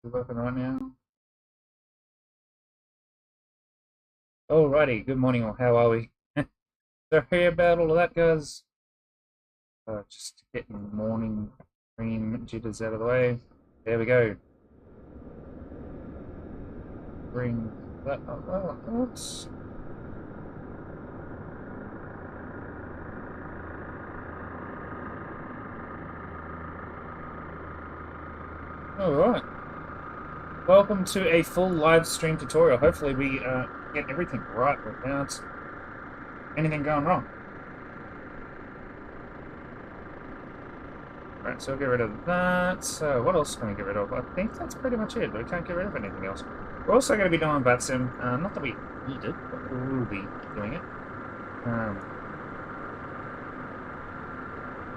We're working right now. Alrighty, good morning, or how are we? Sorry about all of that, guys. Just getting morning cream jitters out of the way. There we go. Bring that up. Oh, oops. Alright. Welcome to a full live stream tutorial. Hopefully we get everything right without anything going wrong. Right, so we'll get rid of that. So what else can we get rid of? I think that's pretty much it. We can't get rid of anything else. We're also going to be doing VATSIM. Not that we need it, but we will be doing it.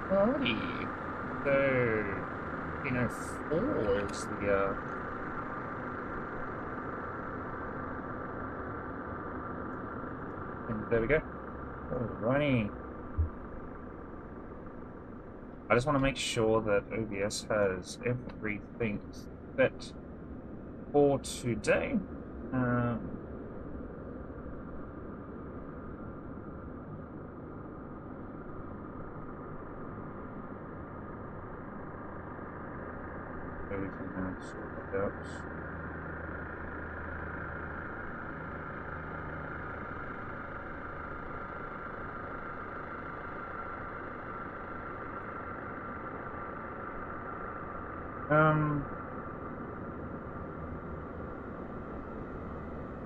Alrighty. So, 4 is the and there we go. Alrighty. I just want to make sure that OBS has everything set for today. So we can sort that out.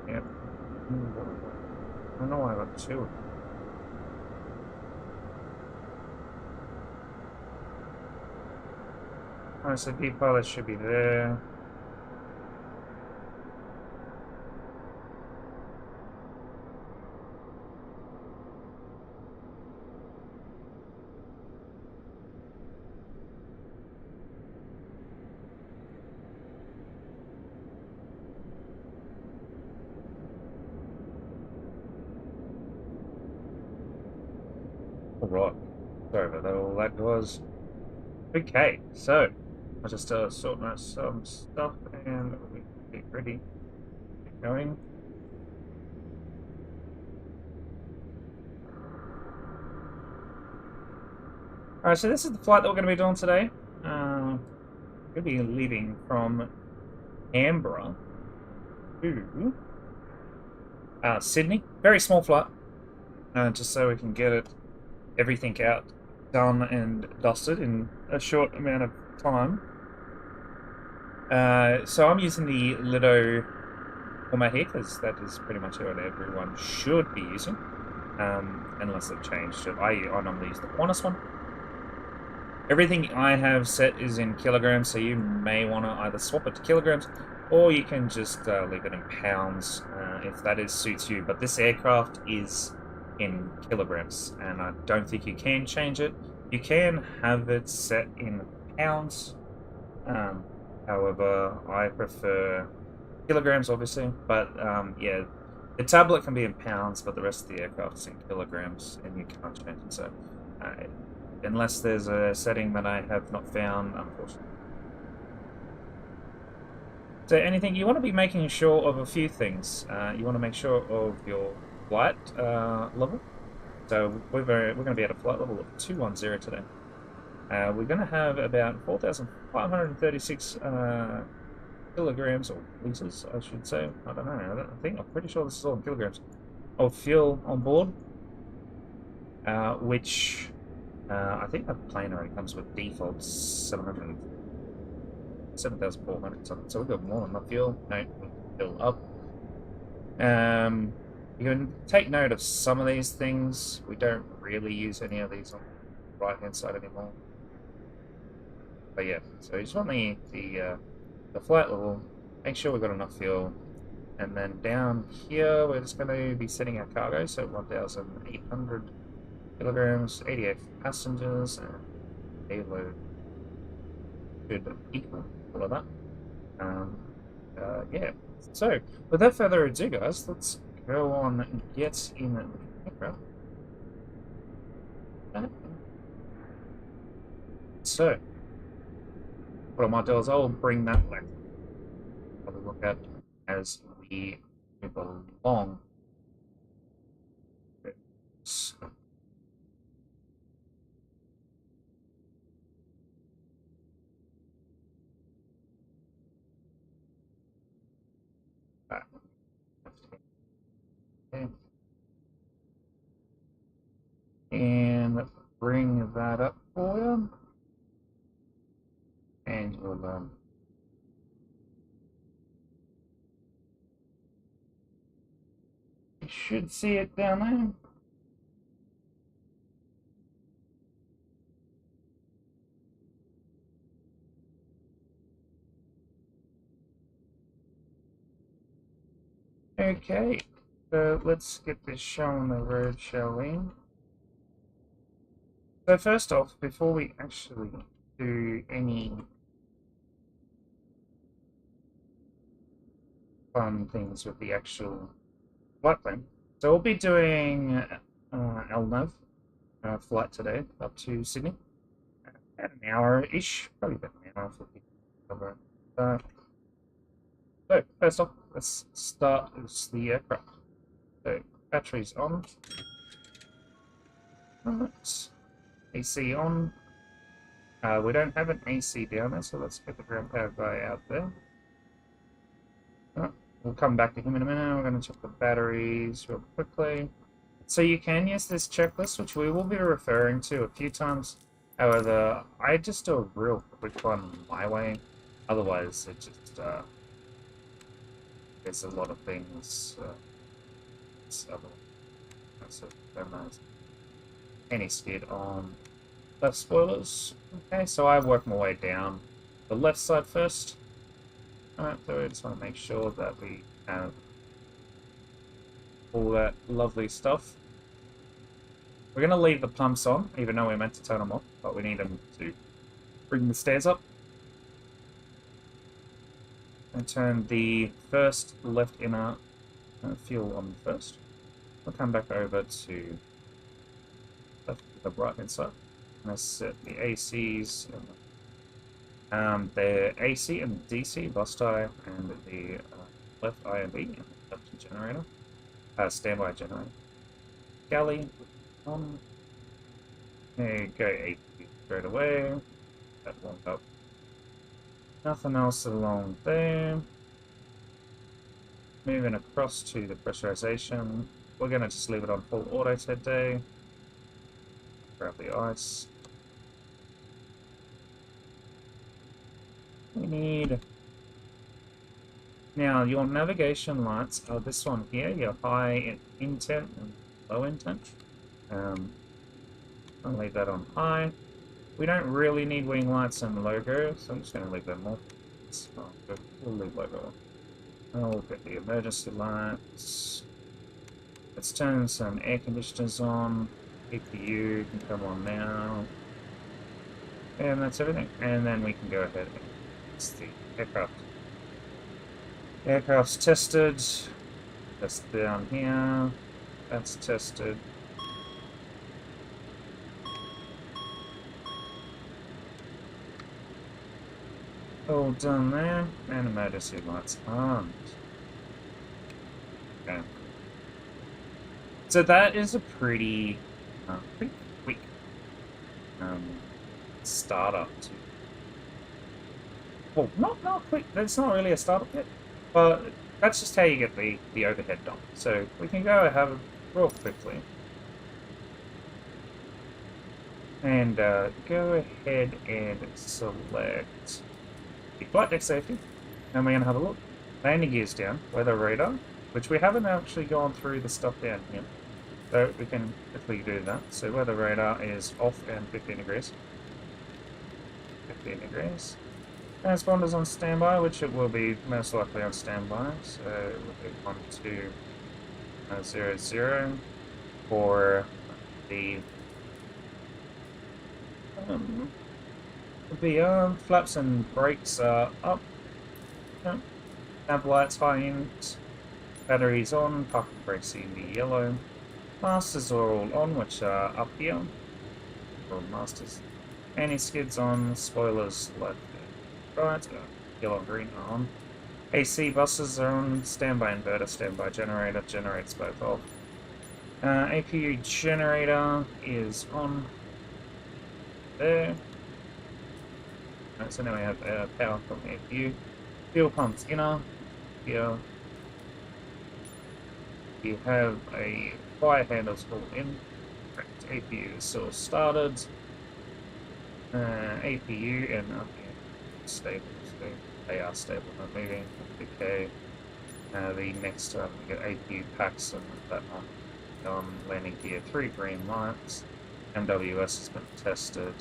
Yep. I don't know why I got 2. Alright, so D-pilot should be there. Alright. Sorry about that, all that was. Okay, so I'll just sort out some stuff and we get ready. Get going. Alright, so this is the flight that we're going to be doing today. We're going to be leaving from Canberra to Sydney. Very small flight, just so we can get everything out, done and dusted in a short amount of time. So I'm using the Lido format here because that is pretty much what everyone should be using, unless they've changed it. I normally use the Qantas one. Everything I have set is in kilograms, so you may want to either swap it to kilograms, or you can just leave it in pounds if that suits you. But this aircraft is in kilograms, and I don't think you can change it. You can have it set in pounds. However, I prefer kilograms, obviously. But yeah, the tablet can be in pounds, but the rest of the aircraft is in kilograms, and you can't change it. So unless there's a setting that I have not found, unfortunately. So anything, you want to be making sure of a few things. You want to make sure of your flight level. So we're going to be at a flight level of 210 today. We're going to have about 4,536 kilograms, or liters, I should say. I don't know. I'm pretty sure this is all in kilograms of fuel on board, which I think the plane already comes with default 7,400 something. So we've got more than enough fuel. No, fill up. You can take note of some of these things. We don't really use any of these on the right-hand side anymore. But yeah, so you just want the flight level, make sure we've got enough fuel, and then down here we're just going to be setting our cargo, so 1,800 kilograms, 88 passengers, and payload should equal all of that. Yeah, so without further ado, guys, let's go on and get in the aircraft. So what I might do is I'll bring that back that as we move along. Okay. And bring that up for you. And we'll you should see it down there. Okay, so let's get this show on the road, shall we? So first off, before we actually do any fun things with the actual flight plan, so we'll be doing LNAV flight today up to Sydney. About an hour-ish, probably about an hour for people. So first off, let's start with the aircraft. So batteries on. Right. AC on. We don't have an AC down there, so let's get the ground power guy out there. We'll come back to him in a minute. We're going to check the batteries real quickly. So you can use this checklist, which we will be referring to a few times. However, I just do a real quick one my way. Otherwise, it just there's a lot of things. Any skid on left spoilers. Okay, so I work my way down the left side first. Alright, so I just want to make sure that we have all that lovely stuff. We're going to leave the pumps on, even though we're meant to turn them off, but we need them to bring the stairs up. And turn the first left inner fuel on first. We'll come back over to the right hand side. And I set the ACs, the AC and DC, lost eye, and the left eye and B, and the left generator, standby generator. Galley on. There you go, AP straight away. That warmed up. Nothing else along there. Moving across to the pressurization. We're going to just leave it on full auto today. Grab the ice. We need... Now, your navigation lights are this one here, your high intent and low intent. I'll leave that on high. We don't really need wing lights and logo, so I'm just going to leave them off. We'll leave logo on. I'll get the emergency lights. Let's turn some air conditioners on. CPU can come on now. And that's everything. And then we can go ahead and test the aircraft. Aircraft's tested. That's down here. That's tested. All done there, and emergency lights armed. Okay. So that is a pretty quick startup. Well, not quick. That's not really a startup yet, but that's just how you get the overhead done. So we can go have it real quickly. And go ahead and select the flight deck safety. And we're going to have a look. Landing gears down, weather radar, which we haven't actually gone through the stuff down here. So we can quickly do that. So weather radar is off and 15 degrees. 15 degrees. Transponder's on standby, which it will be most likely on standby. So we'll do 1200 for the flaps and brakes are up. Nav lights high end. Batteries on. Parking brakes in the yellow. Masters are all on, which are up here. All masters. Anti skids on. Spoilers left and right. Yellow and green are on. AC buses are on standby inverter, standby generator, generates both off. APU generator is on there. Right, so now we have power from the APU. Fuel pumps inner. Here you have a fire handles all in. Correct. APU is still started. APU and stable. So they are stable, not moving. Okay. The next we get APU packs and that on landing gear 3 green lights. MWS has been tested.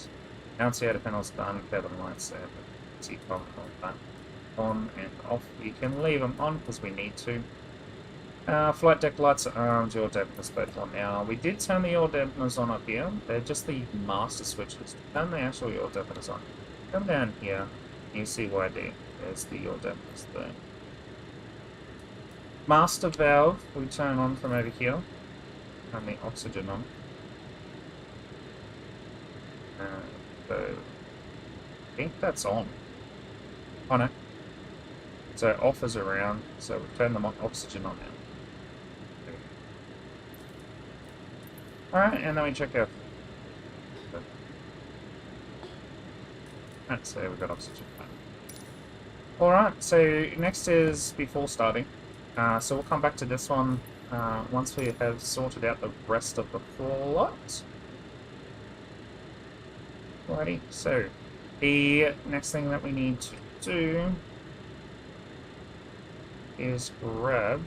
Annunciator panels done. Cabin lights and C-com that on and off. You can leave them on because we need to. Flight deck lights are armed, yaw dampeners both on now. We did turn the yaw dampeners on up here. They're just the master switches. Turn the actual yaw dampeners on. Come down here, you see YD. There's the yaw dampeners there. Master valve we turn on from over here. Turn the oxygen on. So I think that's on. Oh no. So off is around, so we turn the oxygen on now. Alright, and then we check our... Alright, so we've got oxygen. Alright, so next is before starting. So we'll come back to this one once we have sorted out the rest of the flight. Alrighty, so the next thing that we need to do is grab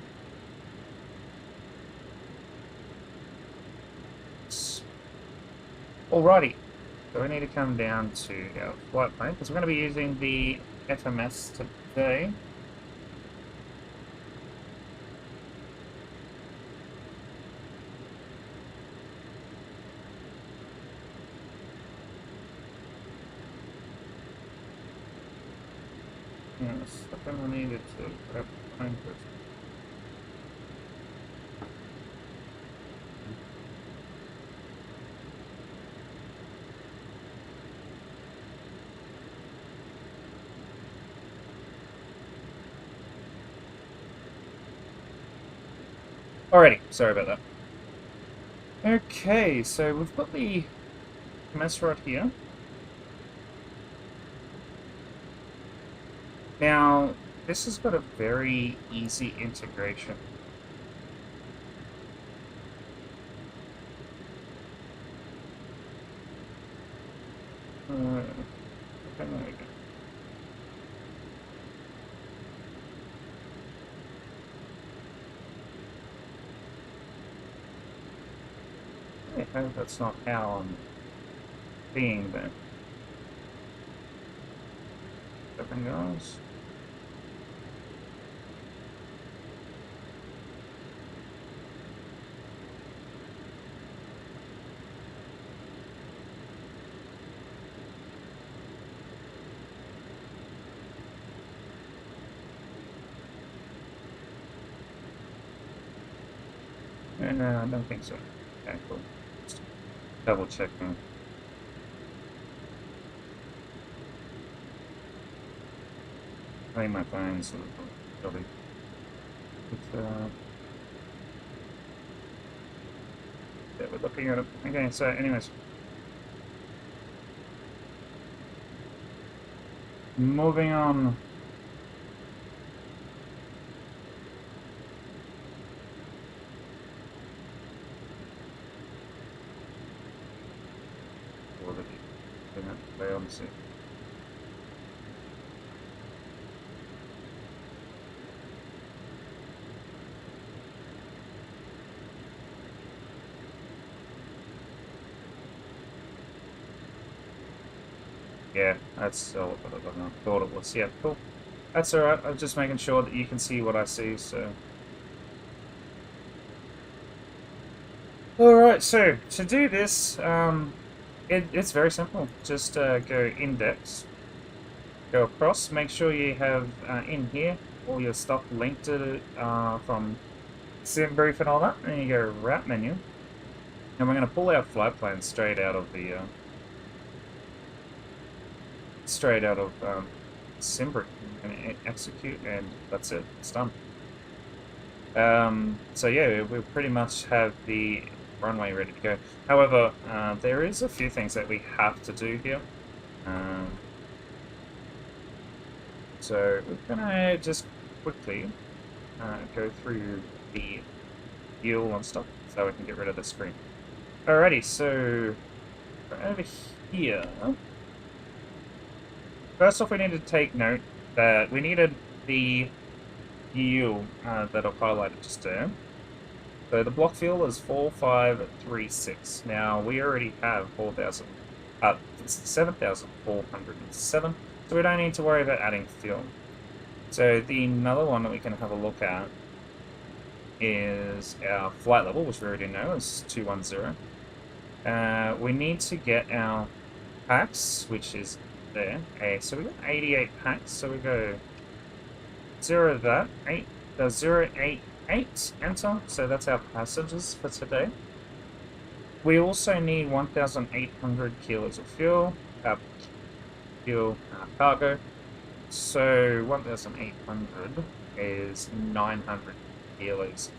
alrighty, so we need to come down to our flight plane because we're going to be using the FMS today. Yes, I think we needed to grab the plane first. Alrighty, sorry about that. Okay, so we've got the mess right here. Now, this has got a very easy integration. Okay, there we go. I hope that's not how I'm being there. Everything goes. I don't think so. Okay, cool. Just double checking. I think my phone's a little dodgy. Yeah, we're looking at it. Okay, so anyways. Moving on. See. Yeah, that's all what I thought it was. Yeah, cool. That's alright, I'm just making sure that you can see what I see, so... Alright, so, to do this, it's very simple. Just go index, go across, make sure you have in here all your stuff linked to from SimBrief and all that, and you go route menu, and we're going to pull our flight plan straight out of the Simbrick. I'm going to execute, and that's it. It's done. So yeah, we pretty much have the runway ready to go. However, there is a few things that we have to do here. So we're gonna just quickly go through the fuel and stuff so we can get rid of the screen. Alrighty, so over here, first off we need to take note that we needed the fuel that I've highlighted just there. So the block fuel is 4536. Now we already have 7,407, so we don't need to worry about adding fuel. So the another one that we can have a look at is our flight level, which we already know is 210. We need to get our packs, which is there. So we got 88 packs, so we go 0 that, 088, enter, so that's our passengers for today. We also need 1,800 kilos of fuel, cargo. So 1,800 is 900 kilos.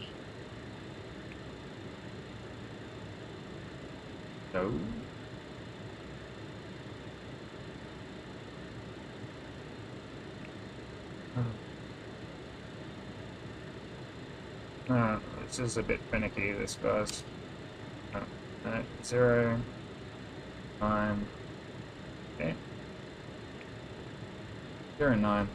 No. This is a bit finicky, this guys. 0, 9, okay. 0, 9.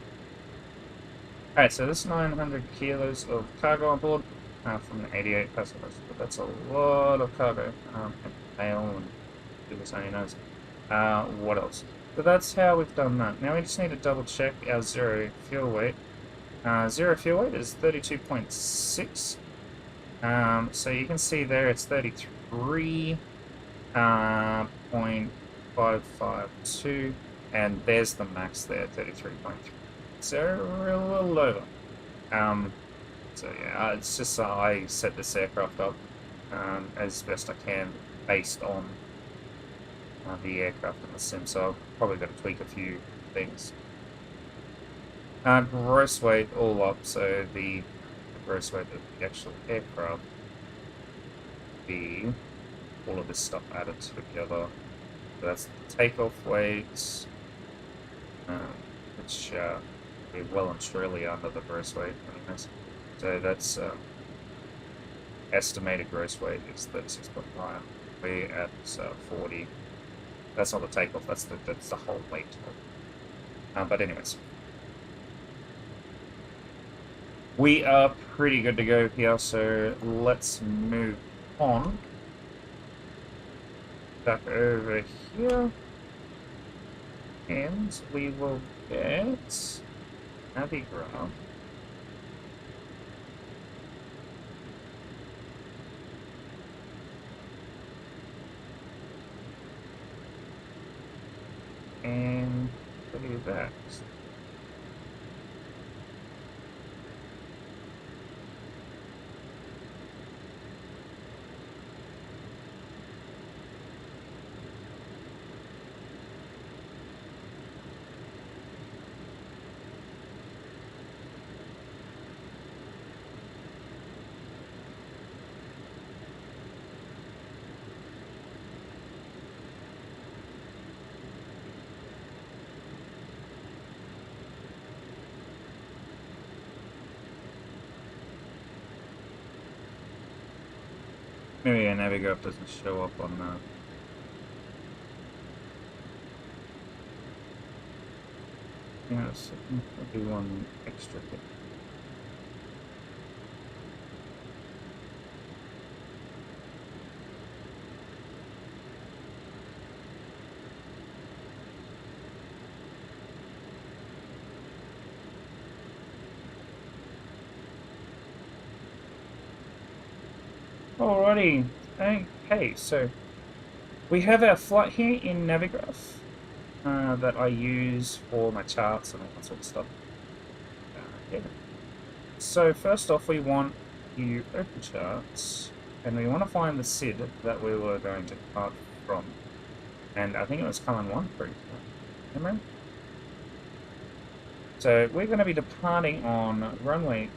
Alright, so this 900 kilos of cargo on board from the 88 passengers. But that's a lot of cargo. Mail and goodness only knows. What else? So that's how we've done that. Now we just need to double check our zero fuel weight. Zero fuel weight is 32.6. So you can see there it's 33.552, and there's the max there, 33.3. So we're a little over. So yeah, it's just I set this aircraft up as best I can based on the aircraft in the sim, so I've probably got to tweak a few things. Gross weight all up, so the gross weight of the actual aircraft, all of this stuff added together. So that's the takeoff weight, which we're well and truly under the gross weight. So that's estimated gross weight is 36.9. We're at 40. That's not the takeoff. That's the whole weight. But anyways. We are pretty good to go here, so let's move on. Back over here. And we will get Navigraph. And what is that? Maybe a Navigraph doesn't show up on that. Yeah, so I'll do one extra bit. Alrighty, okay, so we have our flight here in Navigraph that I use for my charts and all that sort of stuff. Yeah. So first off, we want to open charts, and we want to find the SID that we were going to depart from. And I think it was Column 1, for remember? So we're going to be departing on runway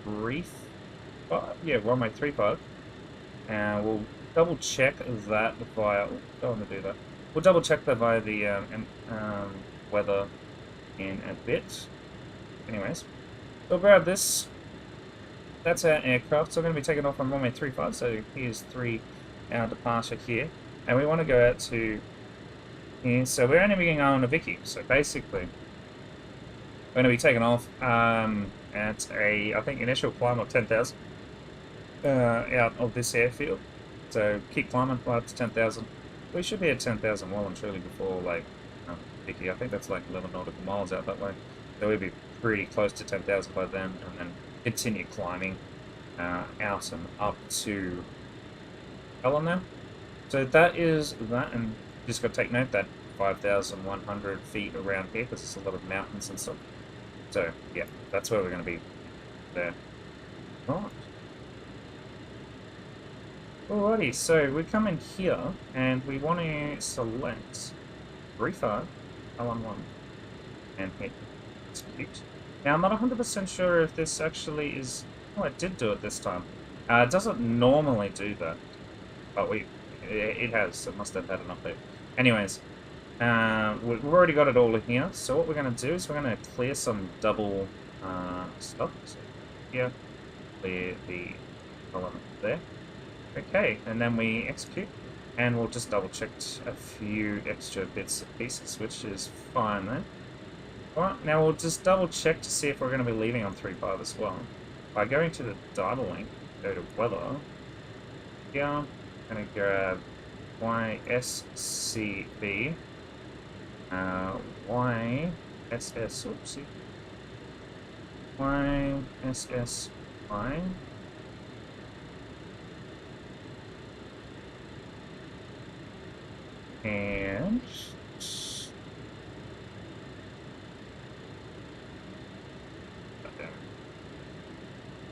35. Yeah, runway 35. And we'll double check that via. Oh, don't want to do that. We'll double check that via the weather in a bit. Anyways, we'll grab this. That's our aircraft. So we're going to be taking off on runway 35. So here's 3-hour departure here. And we want to go out to here. So we're only going on a Vicky. So basically, we're going to be taking off at a, I think, initial climb of 10,000 out of this airfield. So keep climbing up to 10,000. We should be at 10,000 well and truly before, like, Vicky. I think that's like 11 nautical miles out that way. So we'd be pretty close to 10,000 by then, and then continue climbing out and up to Ellen now. So that is that, and just got to take note that 5,100 feet around here because there's a lot of mountains and stuff. So yeah, that's where we're going to be there. Right. Alrighty, so we come in here and we want to select refire L11 and hit execute. Now I'm not 100% sure if this actually is. Oh, it did do it this time. It doesn't normally do that, but it has. It must have had an update. Anyways, we've already got it all in here. So what we're going to do is we're going to clear some double stuff. So here, clear the element there. Okay, and then we execute, and we'll just double check a few extra bits and pieces, which is fine there. Alright, now we'll just double check to see if we're going to be leaving on 3.5 as well. By going to the data link, go to weather. Here, I'm going to grab YSCB, YSS, oopsie, YSSY. And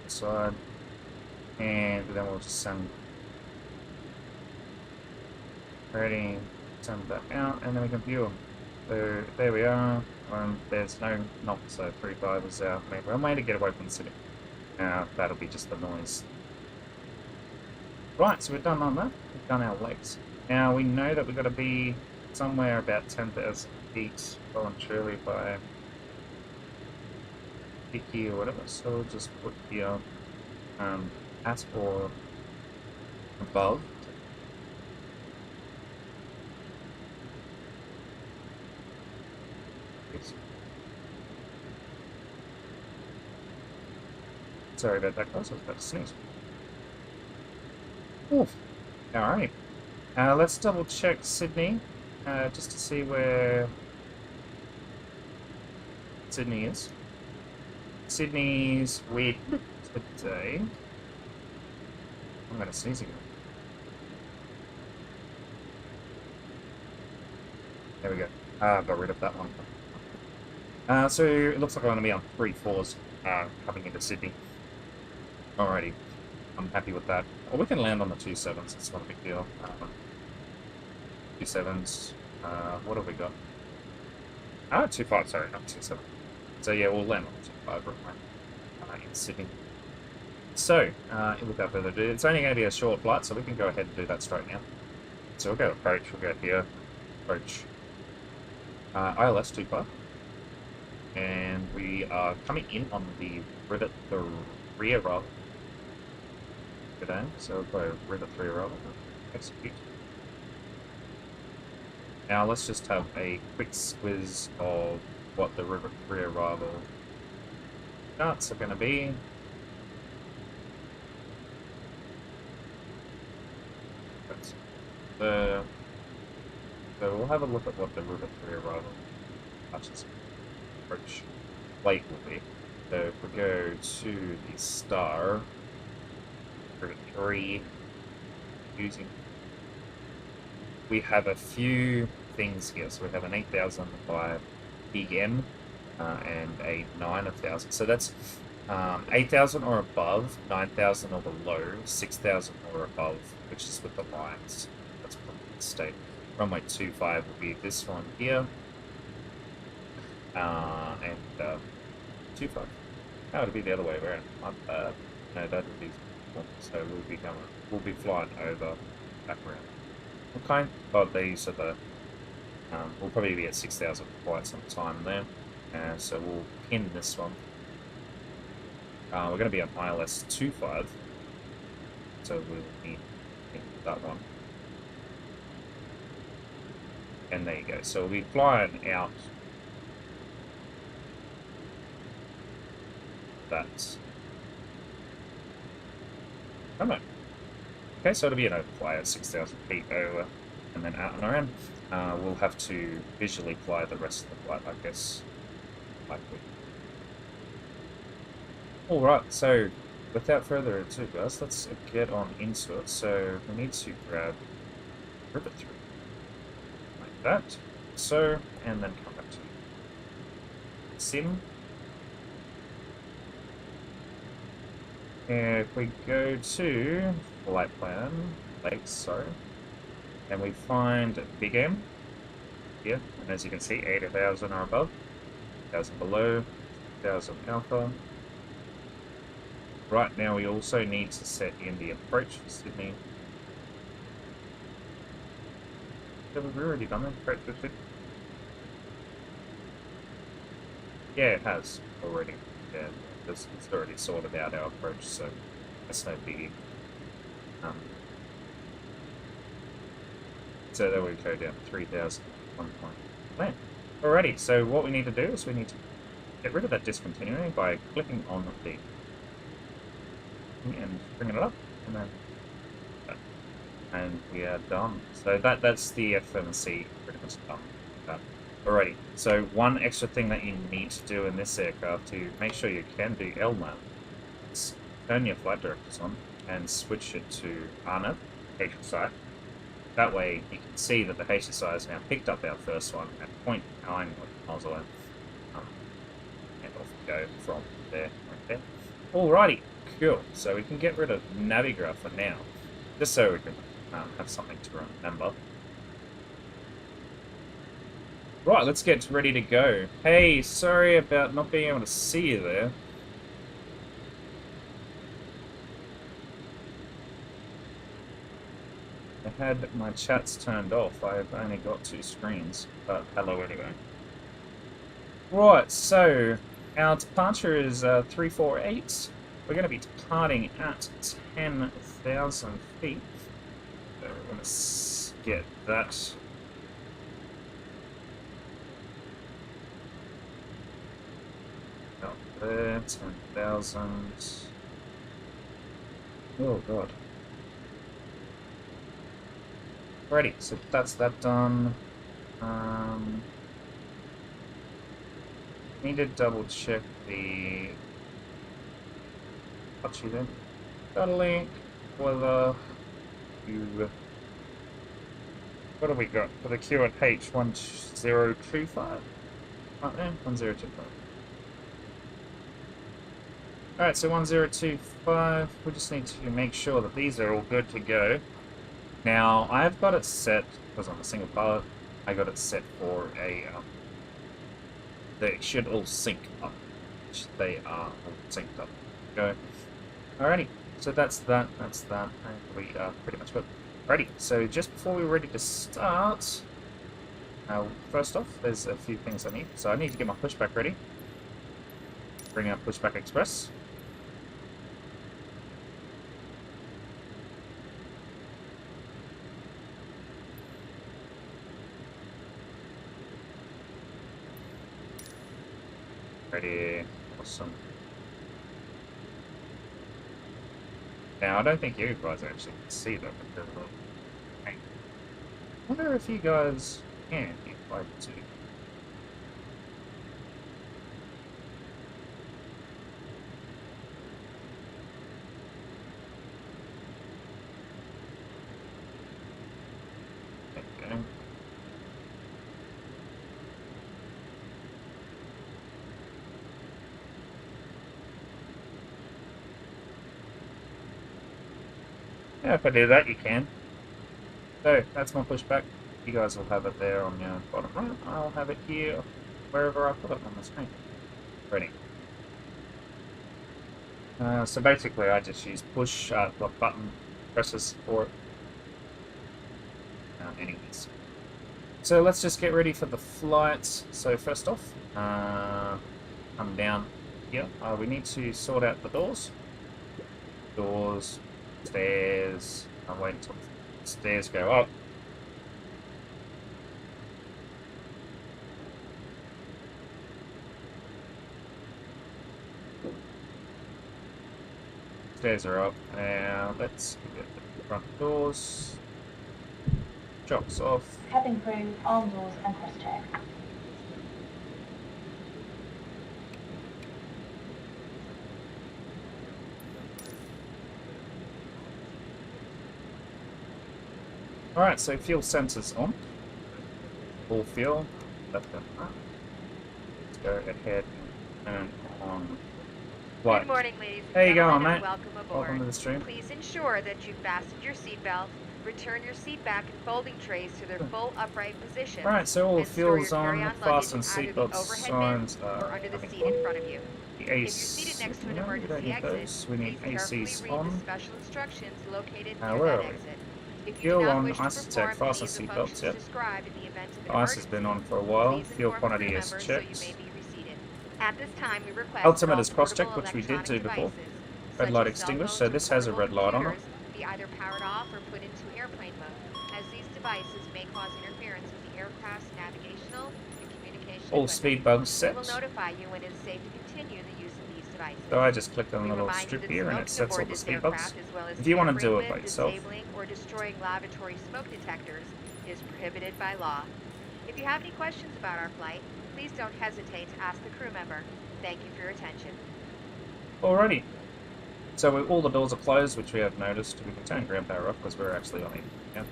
side, and then we'll just send ready, send that out, and then we can view them. So there we are. There's no knock, so 3.5 is our main runway to get away from the city. That'll be just the noise. Right, so we're done on that. We've done our legs. Now we know that we've got to be somewhere about 10,000 feet well and truly by Vicky or whatever. So we'll just put here at or above. Sorry about that, guys. I was about to sneeze. Oof. Alright. Let's double check Sydney, just to see where Sydney is. Sydney's wind today. I'm going to sneeze again. There we go. Got rid of that one. So it looks like I'm going to be on 3.4s coming into Sydney. Alrighty. I'm happy with that. Well, we can land on the 2.7s. It's not a big deal. 2.7s. What have we got? 2.5. Sorry, not 2.7. So yeah, we'll land on the 2.5 in Sydney. So, without further ado, it's only going to be a short flight, so we can go ahead and do that straight now. So we'll go approach. We'll go here. Approach. ILS 2.5. And we are coming in on the rear rather. Today, so we'll go Rudder 3 rather. Execute. Now let's just have a quick squiz of what the rear arrival charts are going to be. So we'll have a look at what the Rudder 3 arrival touches approach weight will be. So if we go to the star, Rudder 3 using, we have a few things here. So we have an 8,000 by Big M and a 9,000. So that's 8,000 or above, 9,000 or below, 6,000 or above, which is with the lines. That's probably the state. Runway 25 will be this one here. and 2.5. That would be the other way around. No, that would be so we'll be flying over back around. Okay. Oh, these are the we'll probably be at 6,000 for quite some time there. So we'll pin this one. We're going to be on ILS 2.5, so we'll need that one. And there you go. So we'll be flying out that. Oh no. Okay, so it'll be an overfly at 6,000 feet over, and then out and around. We'll have to visually fly the rest of the flight, I guess. Likely. Alright, so without further ado, guys, let's get on into it. So we need to grab Rudder through. Like that. So, and then come back to Sim. If we go to Flight Plan, Lakes, sorry, and we find Big M here, and as you can see, 80,000 or above, 1,000 below, 1,000 alpha. Right now, we also need to set in the approach for Sydney. Have we already done the approach for Sydney? Yeah, it has already. Yeah, it's already sorted out our approach, so that's no biggie. So there we go down 3,000 1 point land. Alrighty, so what we need to do is we need to get rid of that discontinuing by clicking on the and bringing it up, and then and we are done. So that's the FMC pretty much done. Alrighty, so one extra thing that you need to do in this aircraft to make sure you can do LNAV is turn your flight directors on and switch it to RNAV, HSI. That way you can see that the HSI has now picked up our first one at 0.9 miles away. And off we go from there, right there. Alrighty, cool. So we can get rid of Navigraph for now, just so we can have something to remember. Right, let's get ready to go. Hey, sorry about not being able to see you there. I had my chats turned off. I've only got 2 screens, but hello anyway. Right, so our departure is 348. We're going to be departing at 10,000 feet. So we're going to get that. Out there, 10,000. Oh god. Alrighty, so that's that done. Need to double check the Apache then. Got a link whether you. What have we got for the Q at H1025? Right there, 1025. Alright, so 1025. We just need to make sure that these are all good to go. Now, I've got it set, because I'm a single pilot, I got it set for a, they should all sync up, which they are all synced up. Go. Alrighty, so that's that, and we are pretty much good. Alrighty, so just before we're ready to start, first off, there's a few things I need. So I need to get my pushback ready. Bring out Pushback Express. Ready. Awesome. Now, I don't think you guys actually can see them. I wonder if you guys can, if I do. There we go. Yeah, if I do that, you can. So, that's my pushback. You guys will have it there on your bottom right. I'll have it here wherever I put it on the screen. Ready. So basically I just use push, the button presses for it. Anyways. So let's just get ready for the flights. So first off, come down here. We need to sort out the doors. Doors, stairs. I'll wait until the stairs go up. Stairs are up. Now let's get the front doors. Chocks off. Cabin crew, arm doors and cross check. Alright, so fuel sensors on. Full fuel. Left and right. Let's go ahead and turn on. What? Good morning, ladies and How you gentlemen, going, and mate? welcome aboard. Welcome to the stream. Please ensure that you've fastened your seatbelt, return your seat back and folding trays to their full upright position. Alright, so all the and store fuel's your on, carry-on fasten luggage in either seatbelt the overhead signs bin or under the I think seat in front of you. the If you're Asus. seated next to an No, we don't emergency need exit, those. We need please carefully ACs read on. the special instructions located Where near are that we? exit. If you Fuel do not on, wish to Asus perform fasten any of the seatbelts, functions yep. described in the event of an Ice has been on for a while. please Fuel inform quantity crew is members so you checked. may be reseated. At this time, we request Ultimate that all is cross-check, portable which we did do electronic before. devices, Red such light as cell extinguished, phones so and this has a portable red light on it. computers, be either powered off or put into airplane mode, as these devices may cause interference with the aircraft's navigational and communication All equipment. speed bugs We set. will notify you when it is safe to continue the use of these devices. So I just clicked on We the little remind you strip that here and it smoking sets all aboard the this speed bugs. aircraft, as well as If you want to do tampering it by with, yourself. disabling, or destroying lavatory smoke detectors is prohibited by law. If you have any questions about our flight, please don't hesitate to ask the crew member. Thank you for your attention. Alrighty. So all the doors are closed, which we have noticed. We can turn ground power off because we're actually on it. Yeah.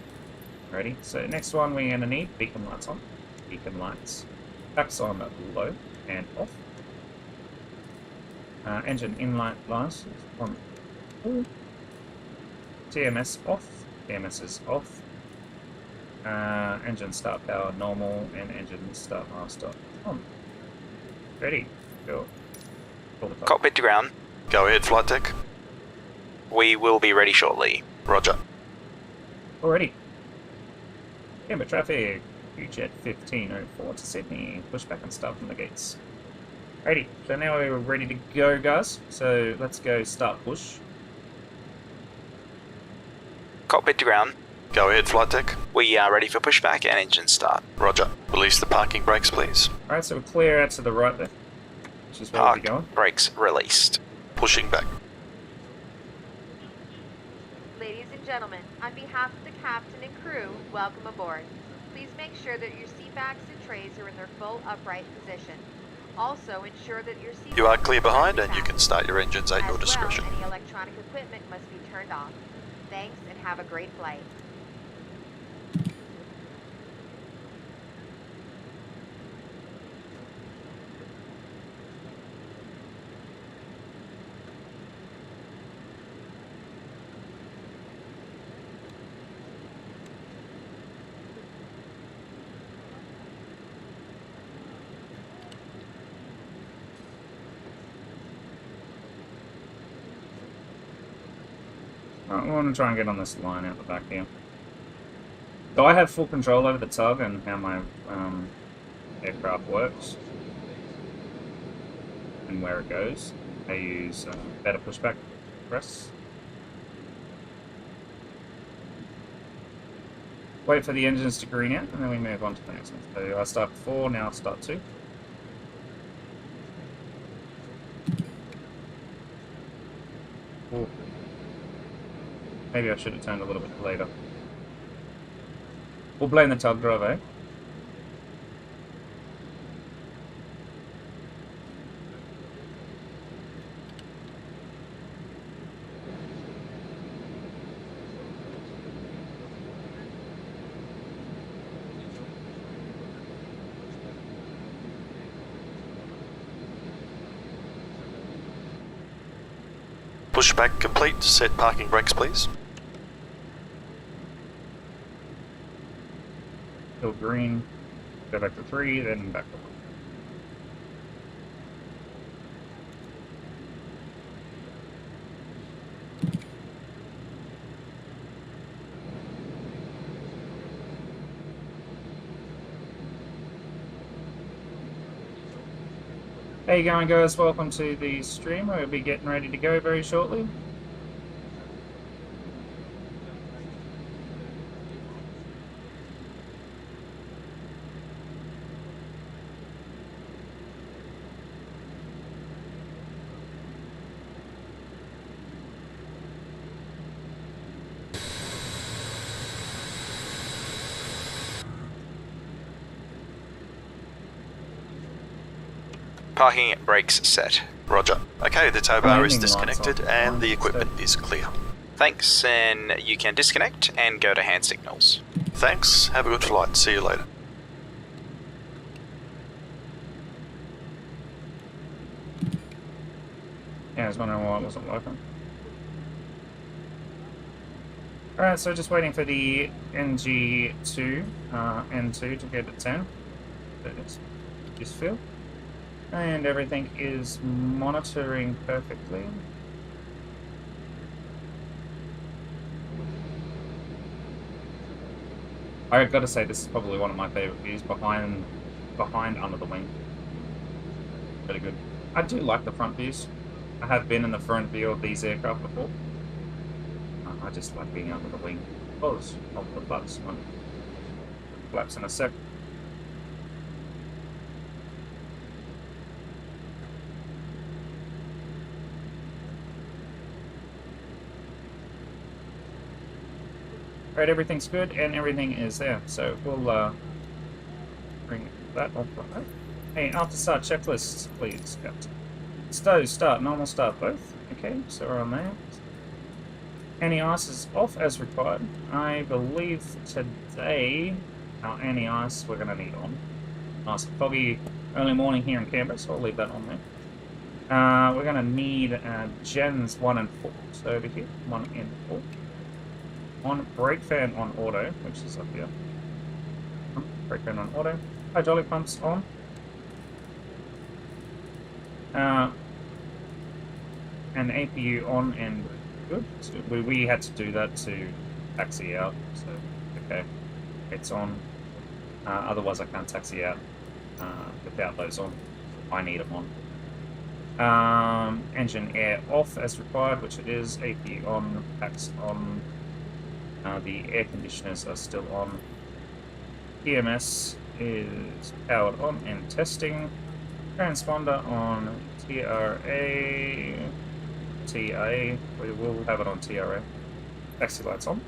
Ready? So next one we're going to need beacon lights on. Beacon lights. Backs on low and off. Engine inlight lights on. TMS off. TMS is off. Engine start power normal and engine start master on. Ready? Go. Cockpit to ground. Go ahead, flight deck. We will be ready shortly. Roger. Already. Canberra traffic. UJet 1504 to Sydney. Push back and start from the gates. Alrighty. So now we're ready to go, guys. So let's go start push. Cockpit to ground. Go ahead, flight deck. We are ready for pushback and engine start. Roger. Release the parking brakes, please. Alright, so we're clear out to the right there, which is where we'll be Park going. brakes released. Pushing back. Ladies and gentlemen, on behalf of the captain and crew, welcome aboard. Please make sure that your seat backs and trays are in their full upright position. Also, ensure that your seat You are belts clear behind and you fastened. can start your engines at your As discretion. well, any electronic equipment must be turned off. Thanks and have a great flight. Alright, we want to try and get on this line out the back here. So I have full control over the tug and how my aircraft works and where it goes. I use better pushback press. Wait for the engines to green out and then we move on to the next one. So I start 4, now I start 2. Ooh. Maybe I should have turned a little bit later. We'll blame the tug driver, eh? Pushback complete. Set parking brakes, please. Go green, go back to 3, then back to 1. How you going, guys? Welcome to the stream. We'll be getting ready to go very shortly. Parking brakes set. Roger. Okay, the tow bar is Landing lights disconnected on. and the equipment is clear. Thanks, and you can disconnect and go to hand signals. Thanks, have a good flight, see you later. Yeah, I was wondering why it wasn't working. Alright, so just waiting for the NG2, N2 to get at 10. Just feel. And everything is monitoring perfectly. I've got to say, this is probably one of my favourite views, behind under the wing. Really good. I do like the front views. I have been in the front view of these aircraft before. I just like being under the wing. Because of the flaps. Flaps in a sec. Alright, everything's good and everything is there. So we'll bring that off right. Hey, after start checklists, please, Captain. Stow, start, normal start both. Okay, so we're on there. Anti-ice is off as required. I believe today our anti-ice we're going to need on. Nice foggy early morning here in Canberra, so I'll leave that on there. We're going to need gens 1 and 4. So over here, 1 and 4. On brake fan on auto, which is up here. Brake fan on auto. Hydraulic pumps on. And APU on and good. So we had to do that to taxi out, so okay, it's on. Otherwise I can't taxi out without those on. I need them on. Engine air off as required, which it is. APU on, packs on. The air conditioners are still on. EMS is powered on and testing. Transponder on TRA. TA. We will have it on TRA. Taxi lights on.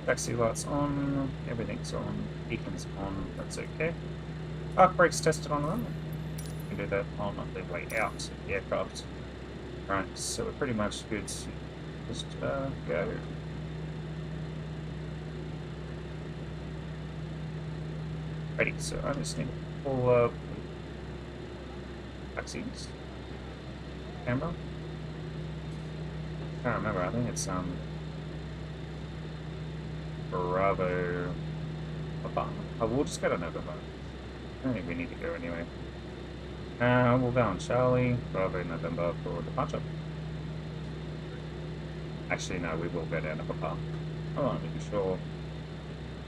Taxi lights on. Everything's on. Beacons on. That's okay. Park brakes tested on run. We can do that on the way out of the aircraft. Right, so we're pretty much good to just go. Ready, so I just need to pull up taxis. Camera? I can't remember, I think it's Bravo. Oh, we'll just go to November. I don't think we need to go anyway. We'll go on Charlie, Bravo, November for departure. Actually, no, we will go down to Papa. I want to be sure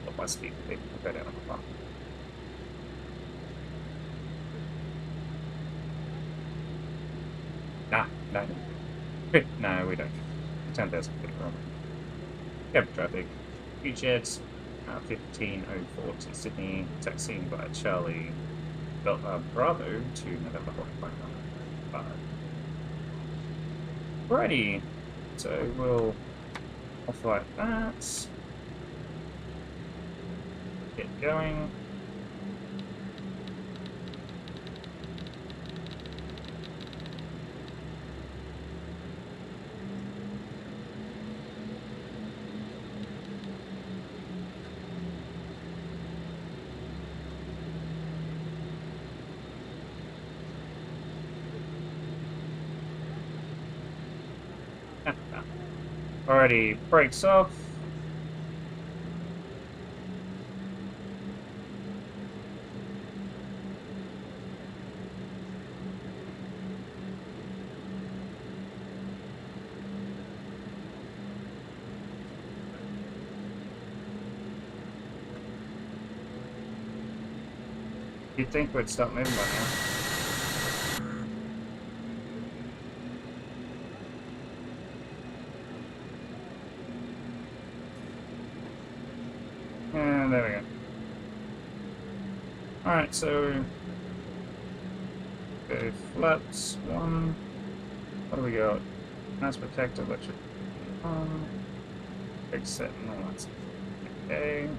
what my speed will be. We'll go down to Papa. Nah, no. No, we don't. 10,000 feet from Cab traffic. Jet 1504 to Sydney, taxiing by Charlie Bravo to November 45. Alrighty, so we'll off-light that. Get going. Alrighty, brakes off. You'd think we'd stop moving by now. And there we go. Alright, so go flaps, 1. What do we got? Mass protect, electric. Big set and all that stuff. Okay.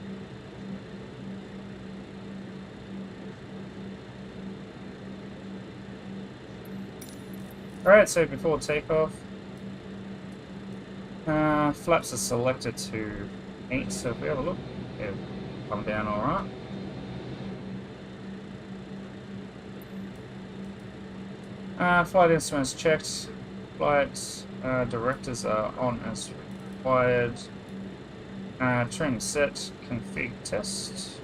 Alright, so before takeoff, flaps are selected to 8, so if we have a look, they've come down alright. Flight instruments checked, flight directors are on as required, trim set, config test,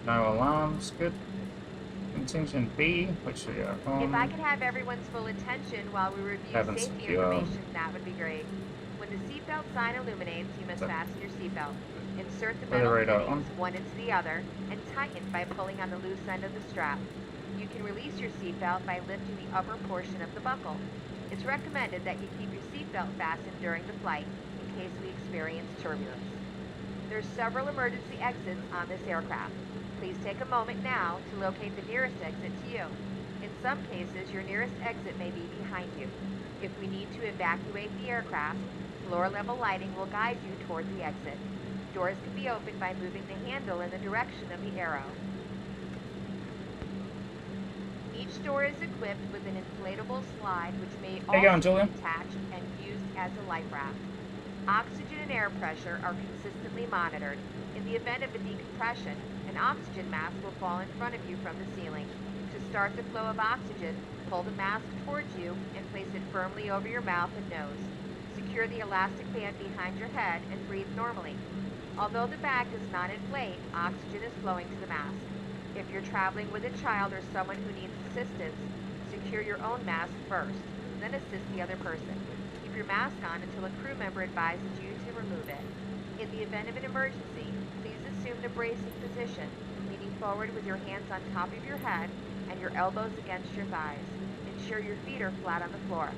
no alarms, good. Contingent B, which we are on. If I could have everyone's full attention while we review Cabin safety secure. information, that would be great. When the seatbelt sign illuminates, you must fasten your seatbelt. Insert the Weather metal radar fittings one into the other and tighten by pulling on the loose end of the strap. You can release your seatbelt by lifting the upper portion of the buckle. It's recommended that you keep your seatbelt fastened during the flight in case we experience turbulence. There's several emergency exits on this aircraft. Please take a moment now to locate the nearest exit to you. In some cases, your nearest exit may be behind you. If we need to evacuate the aircraft, floor-level lighting will guide you toward the exit. Doors can be opened by moving the handle in the direction of the arrow. Each door is equipped with an inflatable slide which may also be attached and used as a life raft. Oxygen and air pressure are consistently monitored. In the event of a decompression, an oxygen mask will fall in front of you from the ceiling. To start the flow of oxygen, pull the mask towards you and place it firmly over your mouth and nose. Secure the elastic band behind your head and breathe normally. Although the bag does not inflate, oxygen is flowing to the mask. If you're traveling with a child or someone who needs assistance, secure your own mask first, then assist the other person. Keep your mask on until a crew member advises you to remove it. In the event of an emergency, please assume the bracing position, leaning forward with your hands on top of your head and your elbows against your thighs. Ensure your feet are flat on the floor.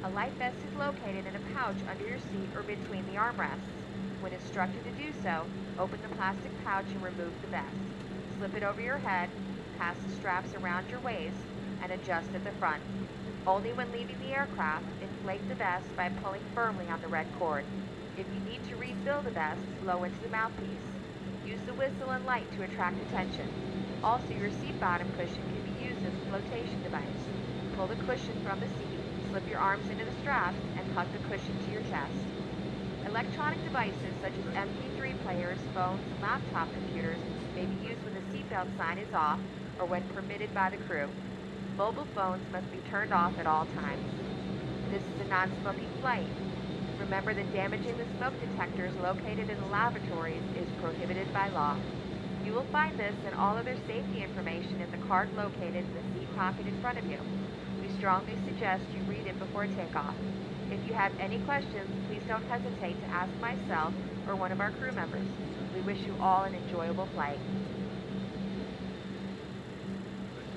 A life vest is located in a pouch under your seat or between the armrests. When instructed to do so, open the plastic pouch and remove the vest. Slip it over your head, pass the straps around your waist, and adjust at the front. Only when leaving the aircraft, inflate the vest by pulling firmly on the red cord. If you need to refill the vest, blow into the mouthpiece. Use the whistle and light to attract attention. Also, your seat bottom cushion can be used as a flotation device. Pull the cushion from the seat, slip your arms into the straps, and hug the cushion to your chest. Electronic devices such as MP3 players, phones, and laptop computers may be used when the seatbelt sign is off or when permitted by the crew. Mobile phones must be turned off at all times. This is a non-smoking flight. Remember that damaging the smoke detectors located in the lavatories is prohibited by law. You will find this and all other safety information in the card located in the seat pocket in front of you. We strongly suggest you read it before takeoff. If you have any questions, please don't hesitate to ask myself or one of our crew members. We wish you all an enjoyable flight.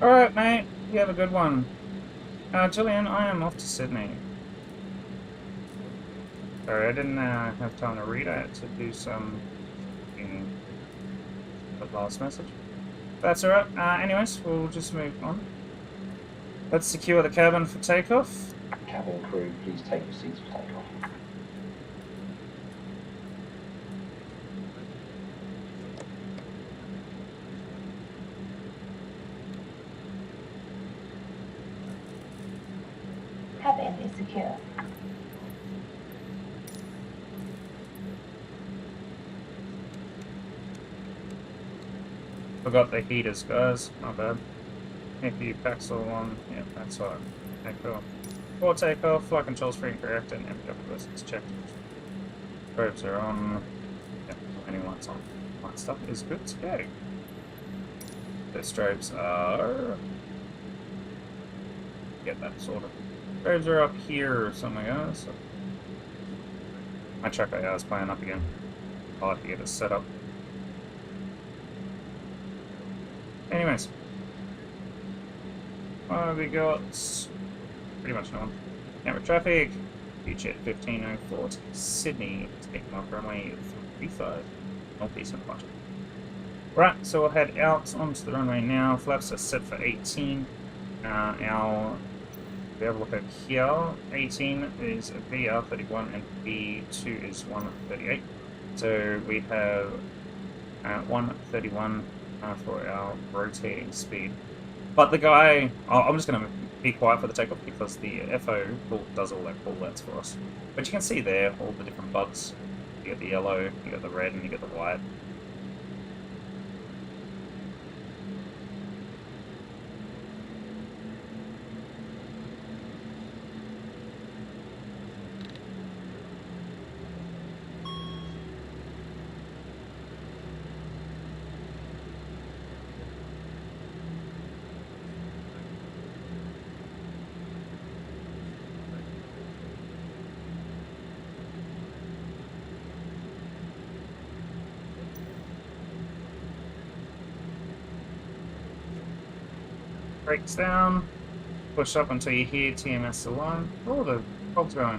Alright, mate. You have a good one. Jillian, I am off to Sydney. Sorry, I didn't have time to read. I had to do some in the last message. That's alright. Anyways, we'll just move on. Let's secure the cabin for takeoff. Cabin crew, please take your seats for takeoff. Cabin is secure. Forgot the heaters, guys. Not bad. AP packs all on. Yeah, that's all right. Okay, cool. Before takeoff, flight controls free and correct, and MWS is checked. Probes are on. Yeah, any lights on. Light stuff is good to go. The strobes are. Get that sorted. Strobes are up here somewhere, guys. So my track AI is playing up again. I'll have to get it set up. Anyways. We got pretty much no one. Camera traffic. Beach at 1504 to Sydney. Taking off runway 35. Northeast and Washington. Right, so we'll head out onto the runway now. Flaps are set for 18. We have a look at here. 18 is VR31 and B2 is 138. So we have 131 for our rotating speed. But the guy, I'm just going to be quiet for the takeoff because the FO does all that call-outs for us. But you can see there all the different buttons. You got the yellow, you got the red, and you got the white. Brakes down, push up until you hear TMS alarm. Oh, the cog's going.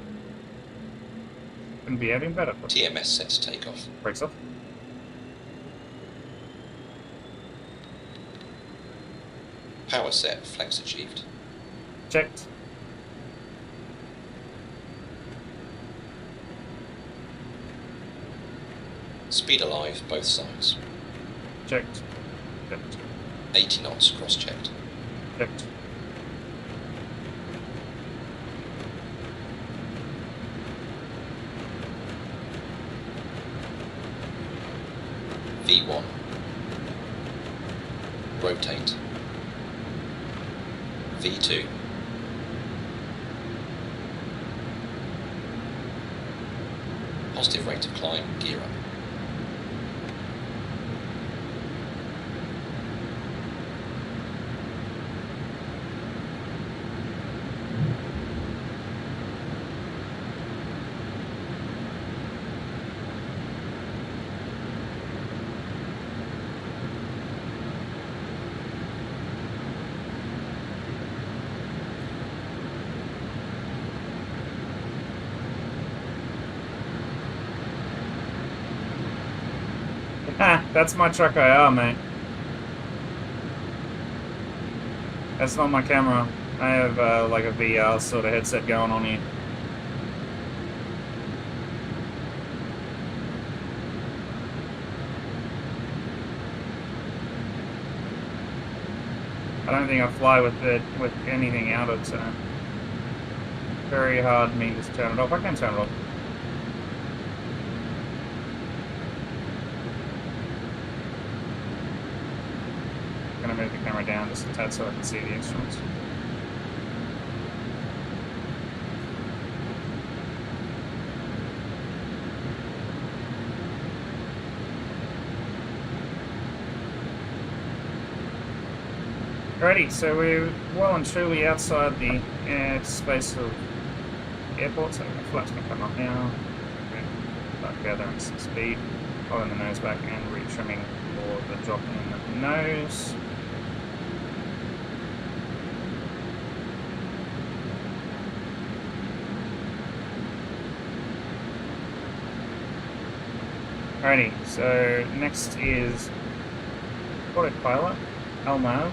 Couldn't be any better. TMS set to take off. Brakes off. Power set, flex achieved. Checked. Speed alive, both sides. Checked. Checked. 80 knots, cross-checked. Checked. V1. Rotate. V2. Positive rate of climb, gear up. Ah, that's my truck IR, mate. That's not my camera. I have like a VR sort of headset going on here. I don't think I fly with it with anything out of it, so very hard for me to turn it off. I can turn it off. I'm gonna move the camera down just a tad so I can see the instruments. Alrighty, so we're well and truly outside the airspace of airport, so the flaps can come up now. Start gathering some speed, pulling the nose back and retrimming for the drop in the nose. Alrighty, so next is autopilot, LMAV.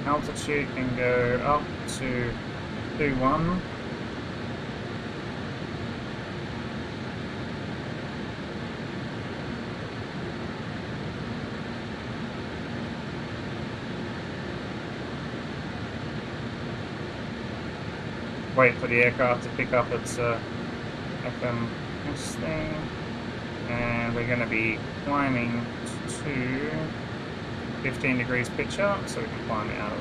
Altitude can go up to 2-1. Wait for the aircraft to pick up its FMS thing, and we're going to be climbing to 15 degrees pitch up, so we can climb out of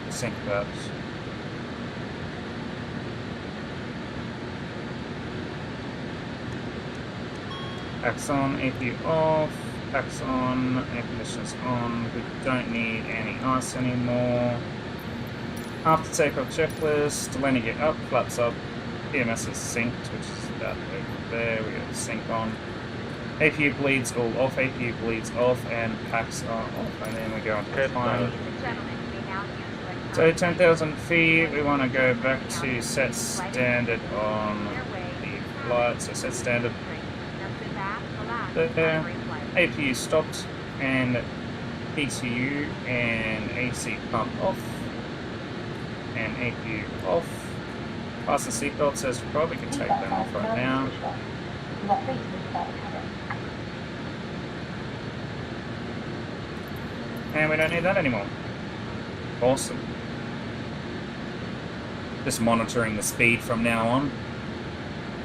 the sync that. Axon AP off. Packs on, air conditioners on. We don't need any ice anymore. After takeoff checklist, landing it up, flaps up. PMS is synced, which is about over there. We got the sync on. APU bleeds all off, APU bleeds off, and packs are off. And then we go into the climb. Ladies and gentlemen, you may now use electronic So 10,000 feet, we want to go back to set standard on the flight. So set standard. There. APU stopped, and ECU and AC pump off, and APU off. Fasten seatbelt says we can take them off right now. And we don't need that anymore. Awesome. Just monitoring the speed from now on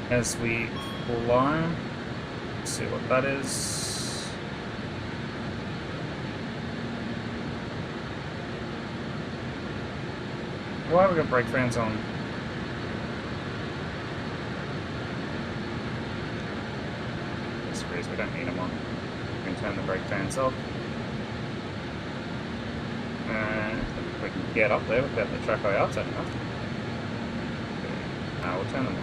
as we fly. Let's see what that is. Why have we got brake fans on? This is we don't need them on. We can turn the brake fans off. And we can get up there without the track IR turning off. We'll turn them on.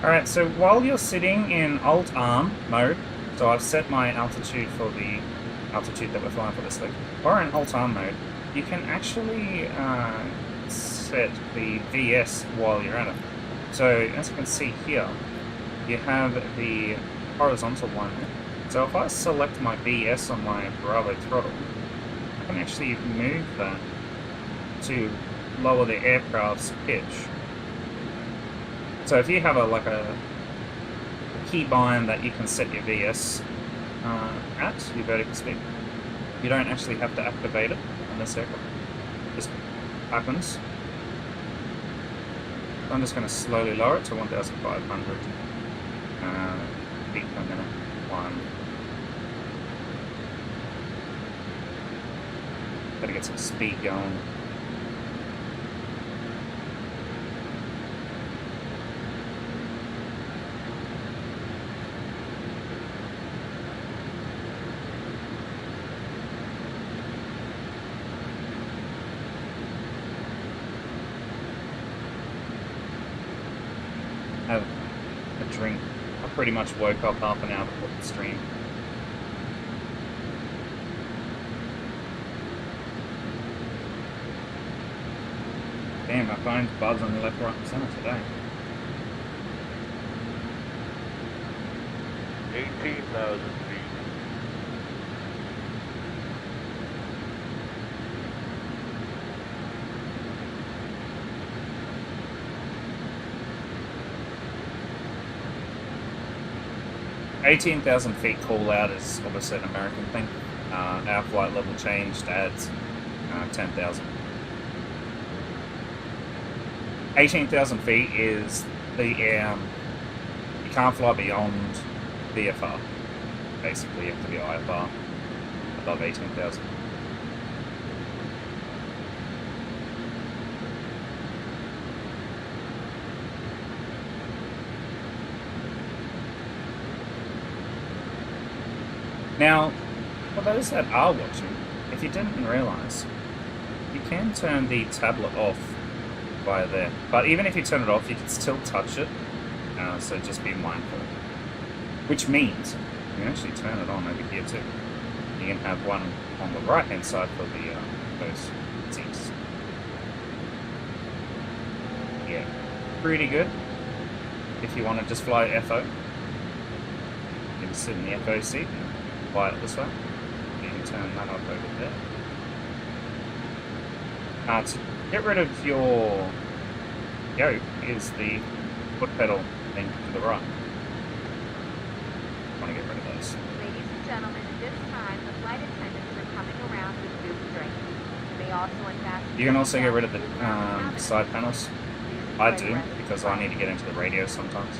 Alright, so while you're sitting in Alt-Arm mode, so I've set my altitude for the altitude that we're flying for this week, or in Alt-Arm mode, you can actually set the VS while you're at it. So as you can see here, you have the horizontal one. So if I select my VS on my Bravo throttle, I can actually move that to lower the aircraft's pitch. So if you have a key bind that you can set your VS at, your vertical speed, you don't actually have to activate it on this aircraft. It just happens. I'm just going to slowly lower it to 1,500 feet per minute. Gotta get some speed going. Have a drink. I pretty much woke up half an hour before the stream. Damn, my phone's buzzing left, right, and centre today. 18,000 feet. $18,000 feet call out is obviously an American thing. Our flight level changed adds 10,000. 18,000 feet is the you can't fly beyond VFR. Basically, you have to be IFR above 18,000. Now, for those that are watching, if you didn't realise, you can turn the tablet off by there. But even if you turn it off, you can still touch it, so just be mindful. Which means, you can actually turn it on over here too. You can have one on the right hand side for the those seats. Yeah, pretty good. If you want to just fly FO, you can sit in the FO seat and fly it this way. You can turn that up over there. To get rid of your yoke is the foot pedal thing to the right. I want to get rid of those. Ladies and gentlemen, at this time, the flight attendants are coming around with food and drink. You may also unfasten. You can also get rid of the side panels. I do, because I need to get into the radio sometimes.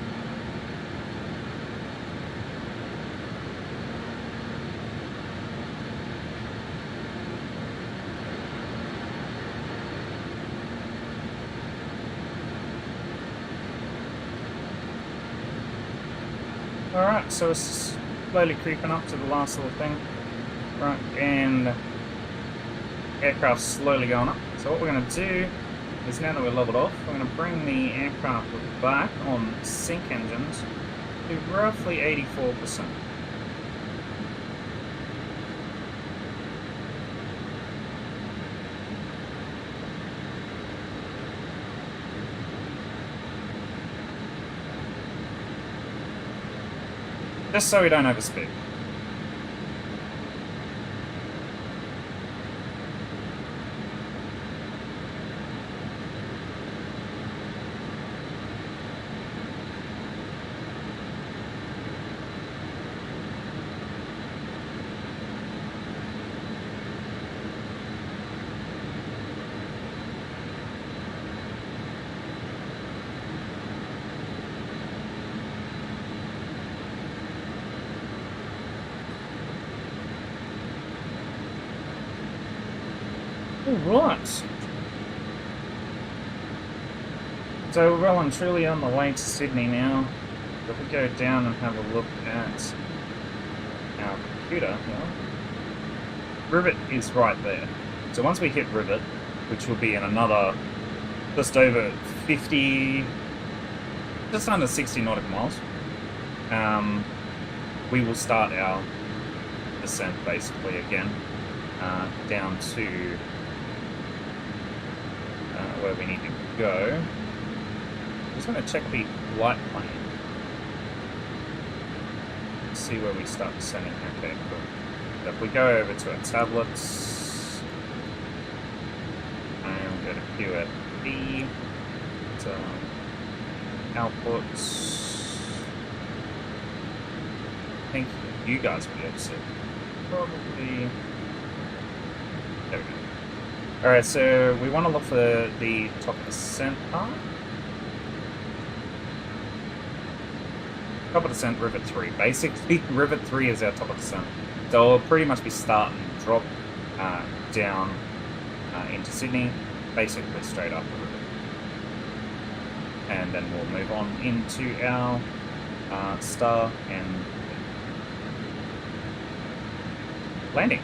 Alright, so it's slowly creeping up to the last little thing. Right, and aircraft's slowly going up. So what we're going to do is, now that we're leveled off, we're going to bring the aircraft back on sync engines to roughly 84%. Just so we don't overspeed. Alright. So we're well and truly on the way to Sydney now. If we go down and have a look at our computer here, Rivet is right there. So once we hit Rivet, which will be in another just over 50, just under 60 nautical miles, we will start our descent basically again down to where we need to go. I'm just going to check the light plane. See where we start descending. Okay, cool. So if we go over to our tablets and go to QFB, so outputs. I think you guys will be able to see. Probably. There we go. Alright, so we want to look for the top of descent part. Top of descent, Rivet 3. Basically, Rivet 3 is our top of descent. So we'll pretty much be starting to drop down into Sydney, basically straight after Rivet. And then we'll move on into our star and landing.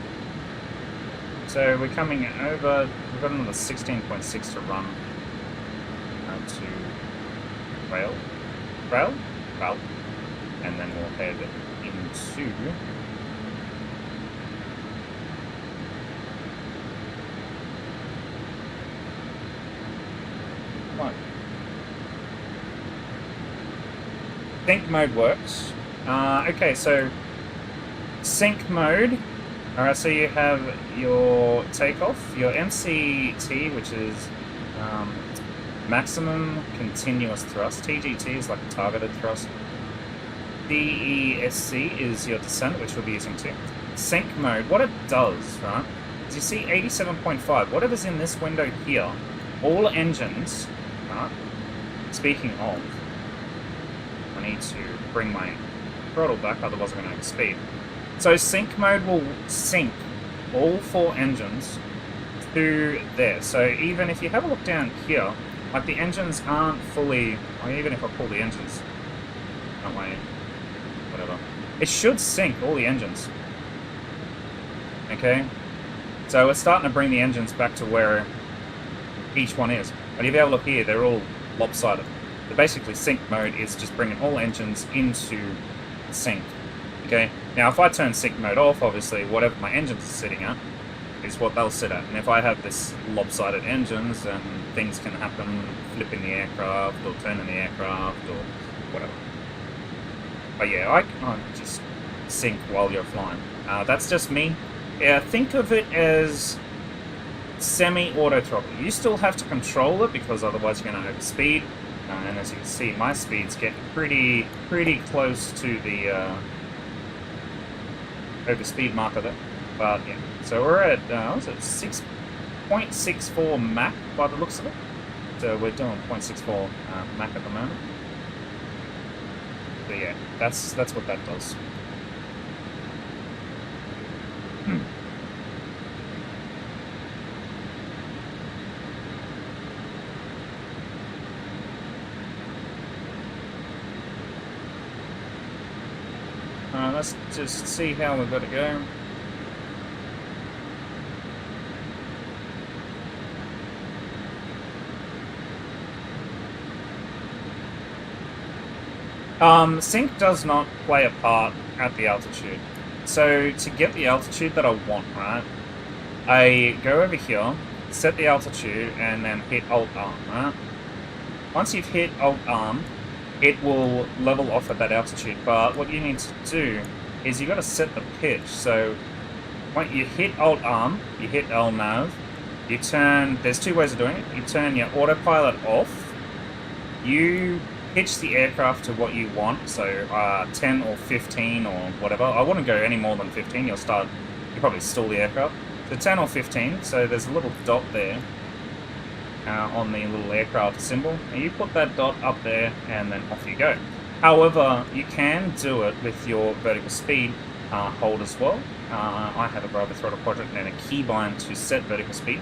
So we're coming over, we've got another 16.6 to run to rail, and then we'll head into what? Sync mode works. Okay, so sync mode. Alright, so you have your takeoff, your MCT, which is maximum continuous thrust. TGT is like a targeted thrust. DESC is your descent, which we'll be using too. Sync mode, what it does, right, is you see 87.5, whatever's in this window here, all engines, right, speaking of, I need to bring my throttle back, otherwise I'm going to overspeed. So sync mode will sync all 4 engines to there. So even if you have a look down here, like the engines aren't fully, or even if I pull the engines, that way, whatever, it should sync all the engines. Okay? So we're starting to bring the engines back to where each one is. But if you have a look here, they're all lopsided. So basically sync mode is just bringing all engines into sync. Okay, now if I turn sync mode off, obviously whatever my engines are sitting at is what they'll sit at. And if I have this lopsided engines, then things can happen, flipping the aircraft or turning the aircraft or whatever. But yeah, I can't just sync while you're flying. That's just me. Think of it as semi-auto throttle. You still have to control it because otherwise you're going to overspeed. And as you can see, my speed's getting pretty close to the overspeed marker there. But yeah, so we're at, what was it, 6.64 Mach by the looks of it. So we're doing 0.64 Mach at the moment. So yeah, that's what that does. let's just see how we've got to go. Sync does not play a part at the altitude. So to get the altitude that I want, right, I go over here, set the altitude, and then hit Alt-Arm, right? Once you've hit Alt-Arm, it will level off at that altitude, but what you need to do is you've got to set the pitch. So when you hit Alt-Arm, you hit L-Nav, you turn, there's two ways of doing it. You turn your autopilot off, you pitch the aircraft to what you want, so 10 or 15 or whatever. I wouldn't go any more than 15, you'll probably stall the aircraft. So 10 or 15, so there's a little dot there on the little aircraft symbol, and you put that dot up there and then off you go. However, you can do it with your vertical speed hold as well. I have a Driver Throttle Quadrant and a keybind to set vertical speed,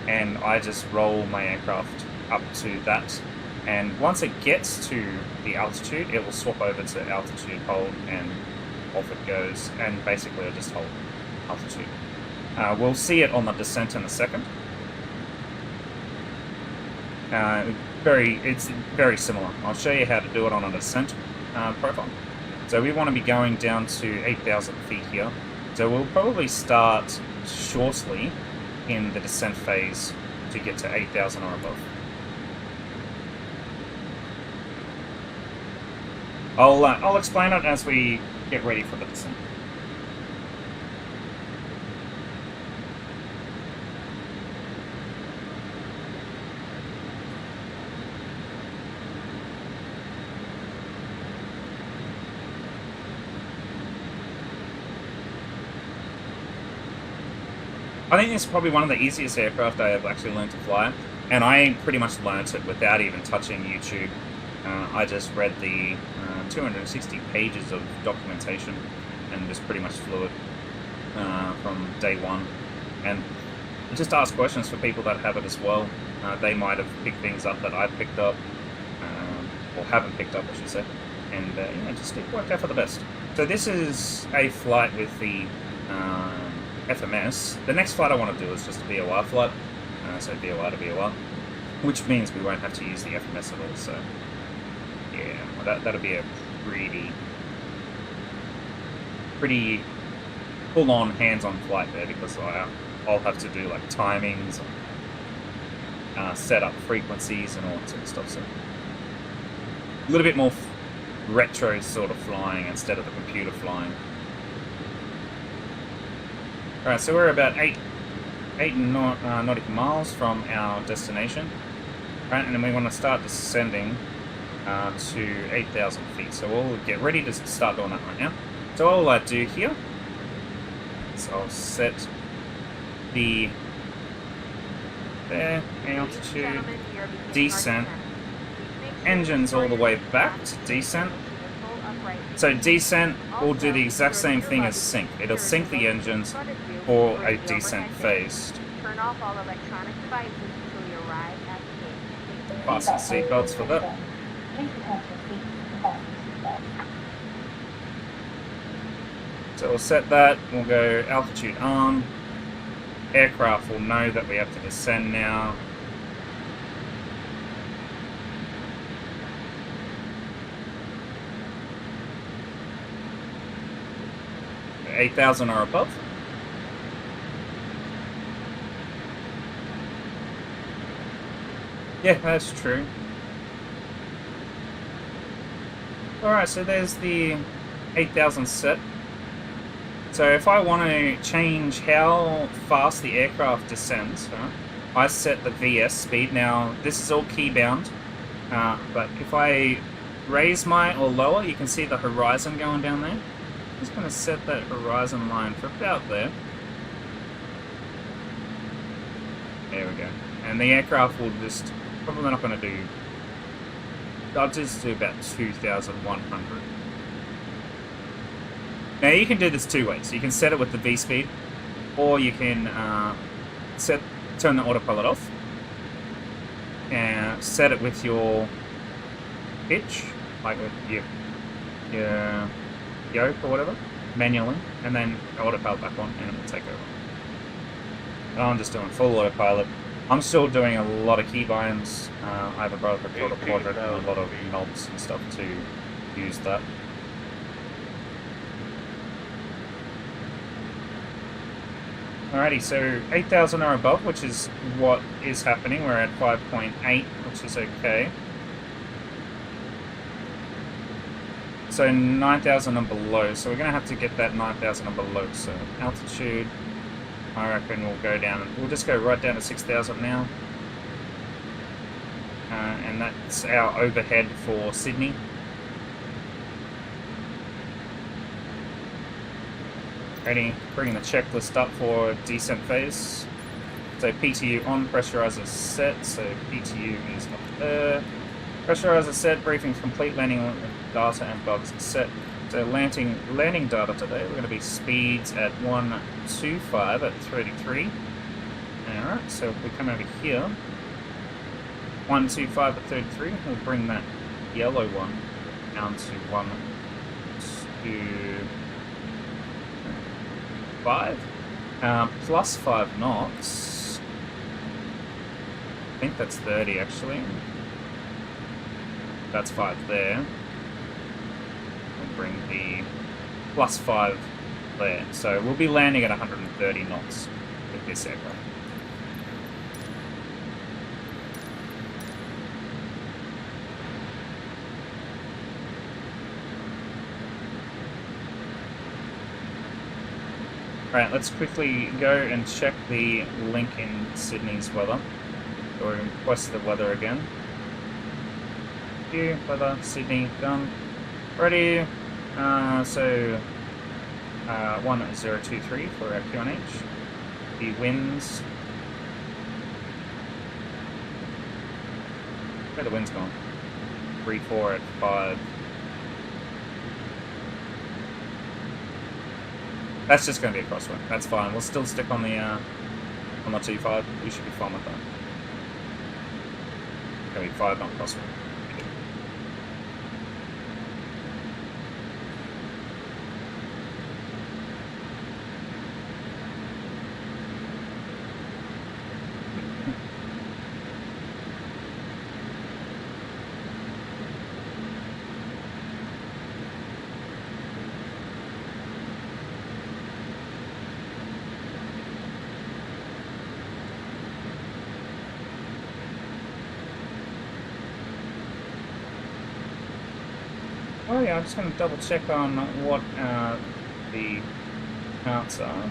and I just roll my aircraft up to that. And once it gets to the altitude, it will swap over to altitude hold and off it goes. And basically, I just hold altitude. We'll see it on the descent in a second. It's very similar. I'll show you how to do it on a descent profile. So we want to be going down to 8,000 feet here. So we'll probably start shortly in the descent phase to get to 8,000 or above. I'll explain it as we get ready for the descent. I think this is probably one of the easiest aircraft I have actually learned to fly, and I pretty much learnt it without even touching YouTube. I just read the 260 pages of documentation and just pretty much flew it from day one. And just ask questions for people that have it as well. They might have picked things up that I picked up, or haven't picked up, I should say. And just it worked out for the best. So this is a flight with the FMS. The next flight I want to do is just a VOR flight, so VOR to VOR, which means we won't have to use the FMS at all. So yeah, well, that'll be a pretty full-on hands-on flight there, because I'll have to do like timings, set up frequencies and all that sort of stuff. So a little bit more retro sort of flying instead of the computer flying. Alright, so we're about 8 nautical miles from our destination. Right, and then we want to start descending to 8,000 feet. So we'll get ready to start doing that right now. So all I do here is I'll set the altitude, descent, engines all the way back to descent. So descent will do the exact same thing as sync. It'll sync the engines for a descent phase. Turn off all electronic devices until you arrive at the gate. Fasten seatbelts for that. Please attach your seats to fasten seatbelts. So we'll set that, we'll go altitude arm. Aircraft will know that we have to descend now. So 8,000 or above. Yeah, that's true. Alright, so there's the 8,000 set. So if I want to change how fast the aircraft descends, I set the VS speed. Now, this is all key bound, but if I raise my or lower, you can see the horizon going down there. I'm just going to set that horizon line for about there. There we go. And the aircraft will just, probably not going to do, I'll just do about 2,100. Now you can do this two ways. You can set it with the V speed, or you can turn the autopilot off and set it with your pitch, like with your yoke or whatever. manually, and then autopilot back on, and it will take over. And I'm just doing full autopilot. I'm still doing a lot of keybinds. I have a brother for throttle quadrant and a lot of knobs and stuff to use that. Alrighty, so 8,000 or above, which is what is happening. We're at 5.8, which is okay. So 9,000 and below, so we're going to have to get that 9,000 and below. So altitude, I reckon we'll go down, we'll just go right down to 6,000 now. And that's our overhead for Sydney. Ready, bringing the checklist up for descent phase. So PTU on, pressurizer set, so PTU is up there. Pressurizer set, briefing's complete, landing data and bugs set. So landing data today, we're going to be speeds at 125 at 33. Alright, so if we come over here, 125 at 33, we'll bring that yellow one down to 125. Plus 5 knots. I think that's 30 actually. That's 5 there. We'll bring the plus 5 there. So we'll be landing at 130 knots with this aircraft. Alright, let's quickly go and check the link in Sydney's weather. So we request the weather again. View, weather, Sydney, done. Ready. So 1023 for our QNH. The winds. Where the wind's gone? 3-4 at 5. That's just going to be a crosswind. That's fine. We'll still stick on the T5. We should be fine with that. Going to be 5 knot crosswind. Oh yeah, I'm just going to double check on what the counts are.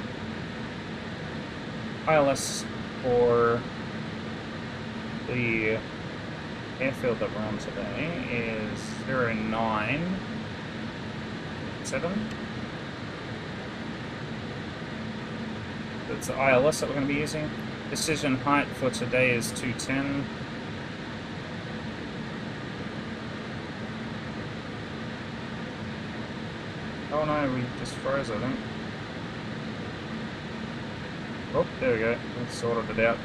ILS for the airfield that we're on today is 097. That's the ILS that we're going to be using. Decision height for today is 210. Oh no, we just froze, I think. Oh, there we go. We sorted it out.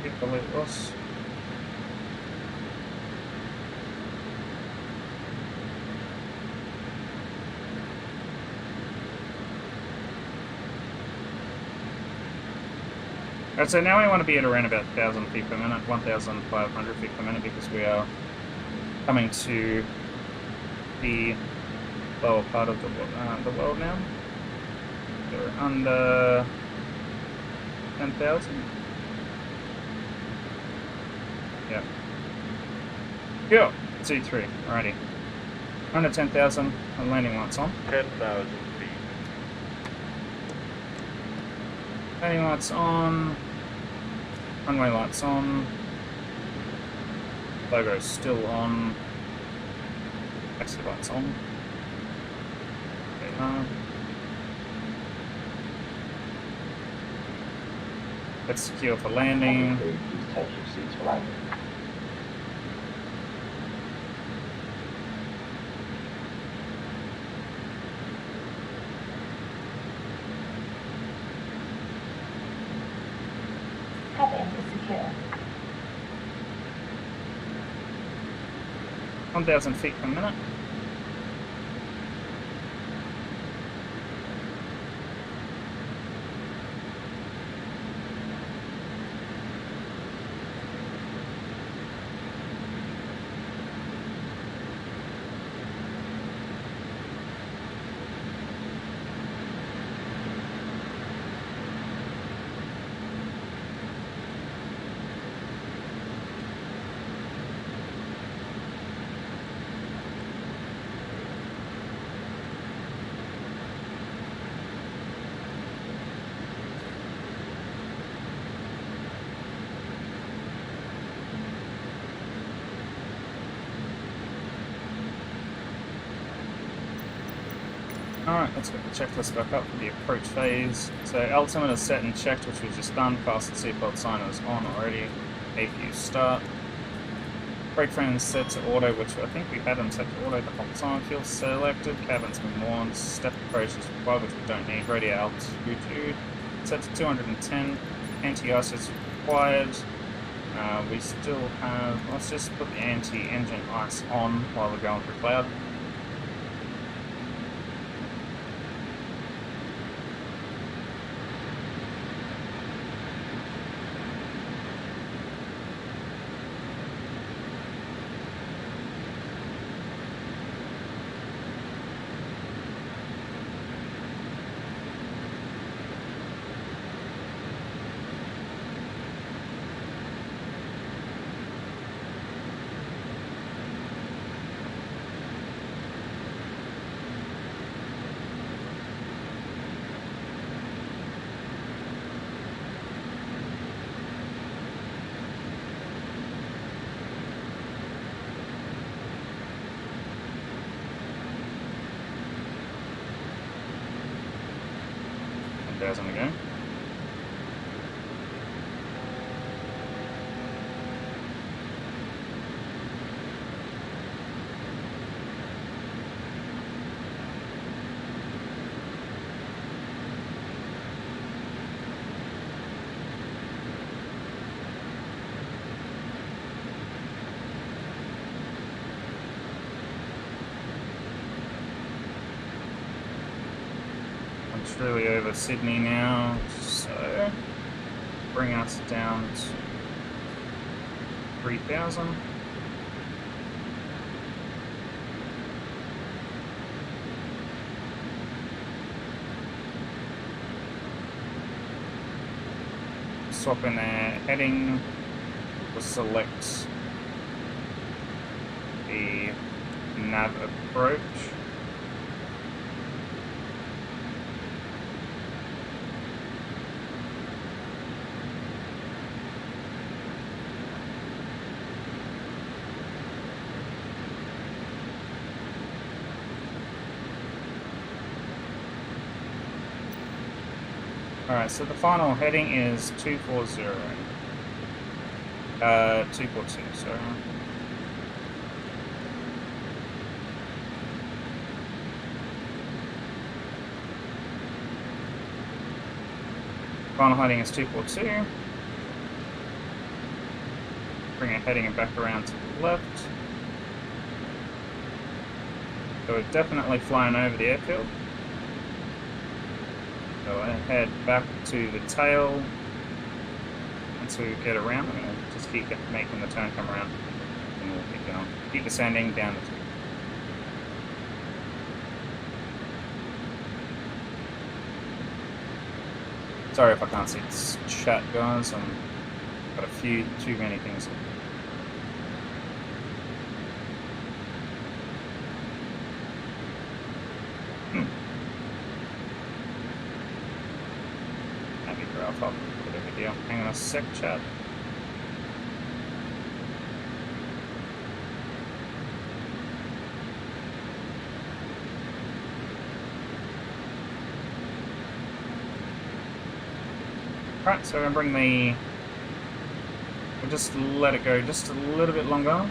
I believe it was. Alright, so now we want to be at around about 1,000 feet per minute, 1,500 feet per minute, because we are coming to the lower part of the world now. We're under 10,000. Yeah. Go! C3, alrighty. Under 10,000, and landing lights on. 10,000 feet. Landing lights on. Runway lights on. Logo's still on. Taxi lights on. They are. Let's secure for Cabin landing. crew, please take your seats for landing. Cabin is secure. 1,000 feet per minute. Alright, let's get the checklist back up for the approach phase. So altimeter is set and checked, which we've just done. Fasten seatbelt sign is on already. APU start. Brake fan is set to auto, which I think we had them set to auto the whole time. Fuel selected. Cabin's been warned. Step approach is required, which we don't need. Radio altitude set to 210. Anti-ice is required. We still have... Let's just put the anti-engine ice on while we're going for cloud. Again. Truly over Sydney now, so bring us down to 3,000. Swap in our heading, we'll select the nav approach. Alright, so the final heading is 240. 242, sorry. Final heading is 242. Bring our heading back around to the left. So we've definitely flown over the airfield. So I head back to the tail once we get around. I'm going to just keep making the turn come around and we'll keep going. Keep descending down the tube. Sorry if I can't see this chat, guys. I've got a few too many things. Up, whatever deal. Hang on a sec, chat. Right, so I'm going to bring the... We'll just let it go just a little bit longer.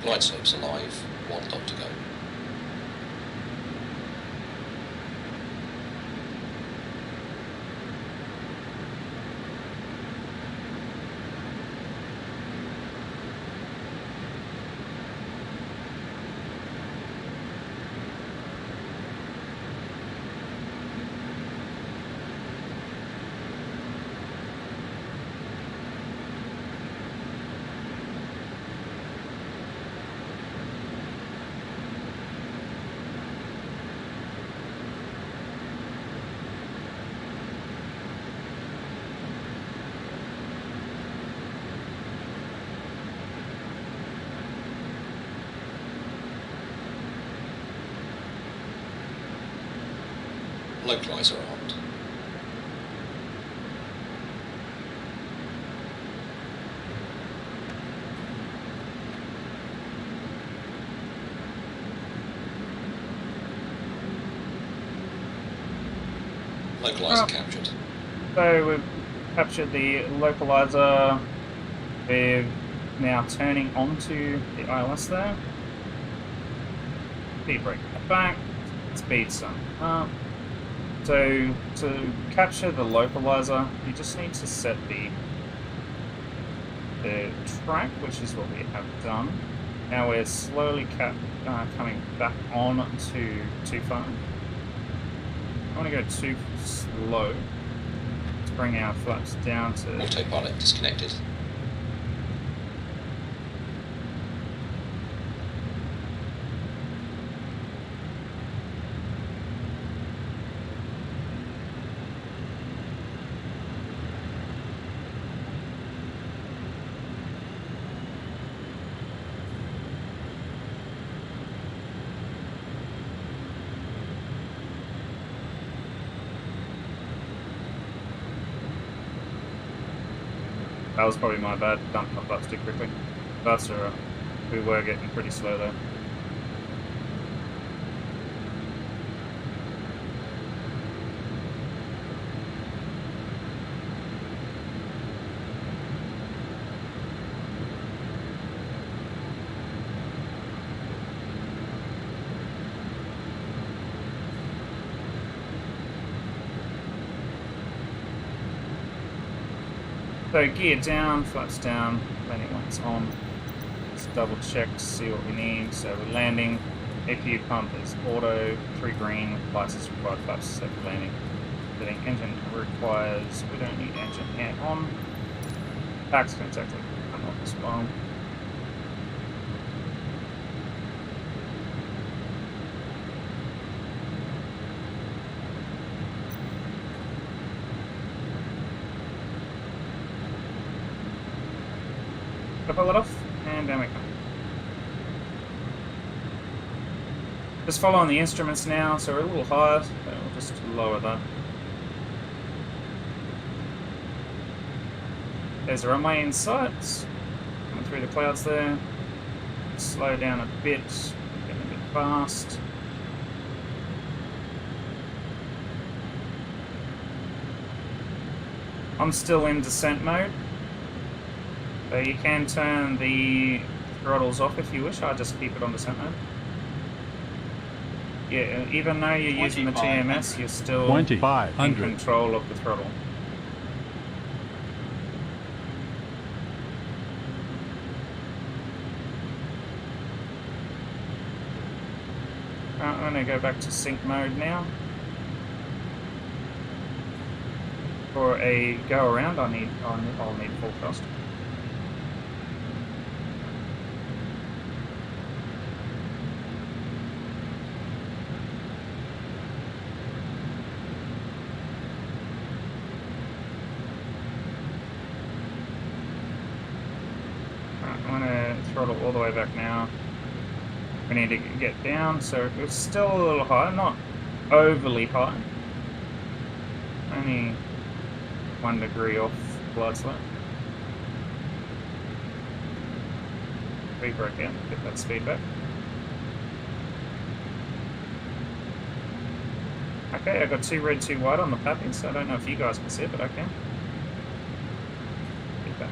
Glide slope's alive, 1 dot to go. Localizer armed. Localizer captured. So we've captured the localizer. We're now turning onto the ILS there. Speed brake back, speed some up. So to capture the localizer, you just need to set the track, which is what we have done. Now we're slowly coming back on to too far. I want to go too slow to bring our flaps down to... Autopilot disconnected. That was probably my bad, dumping my flaps too quickly. But we were getting pretty slow though. So gear down, flaps down, landing lights on. Let's double check to see what we need. So we're landing, APU pump is auto, 3 green, license required, flaps safe for landing. Setting engine requires, we don't need engine air on. Back's going to take a on as well. Pull it off, and down we come. Just following the instruments now, so we're a little higher, so we'll just lower that. There's the runway in sight, coming through the clouds there. Slow down a bit, getting a bit fast. I'm still in descent mode. So you can turn the throttles off if you wish. I just keep it on descent mode. Yeah, even though you're using the TMS, you're still in control of the throttle. I'm going to go back to sync mode now. For a go around, I'll need full thrust. I'm going to throttle all the way back now. We need to get down, so it's still a little high, not overly high. Only 1 degree off glide slope. Rebrake out, get that speed back. Okay, I got 2 red, 2 white on the papping, so I don't know if you guys can see it, but I can. Get back.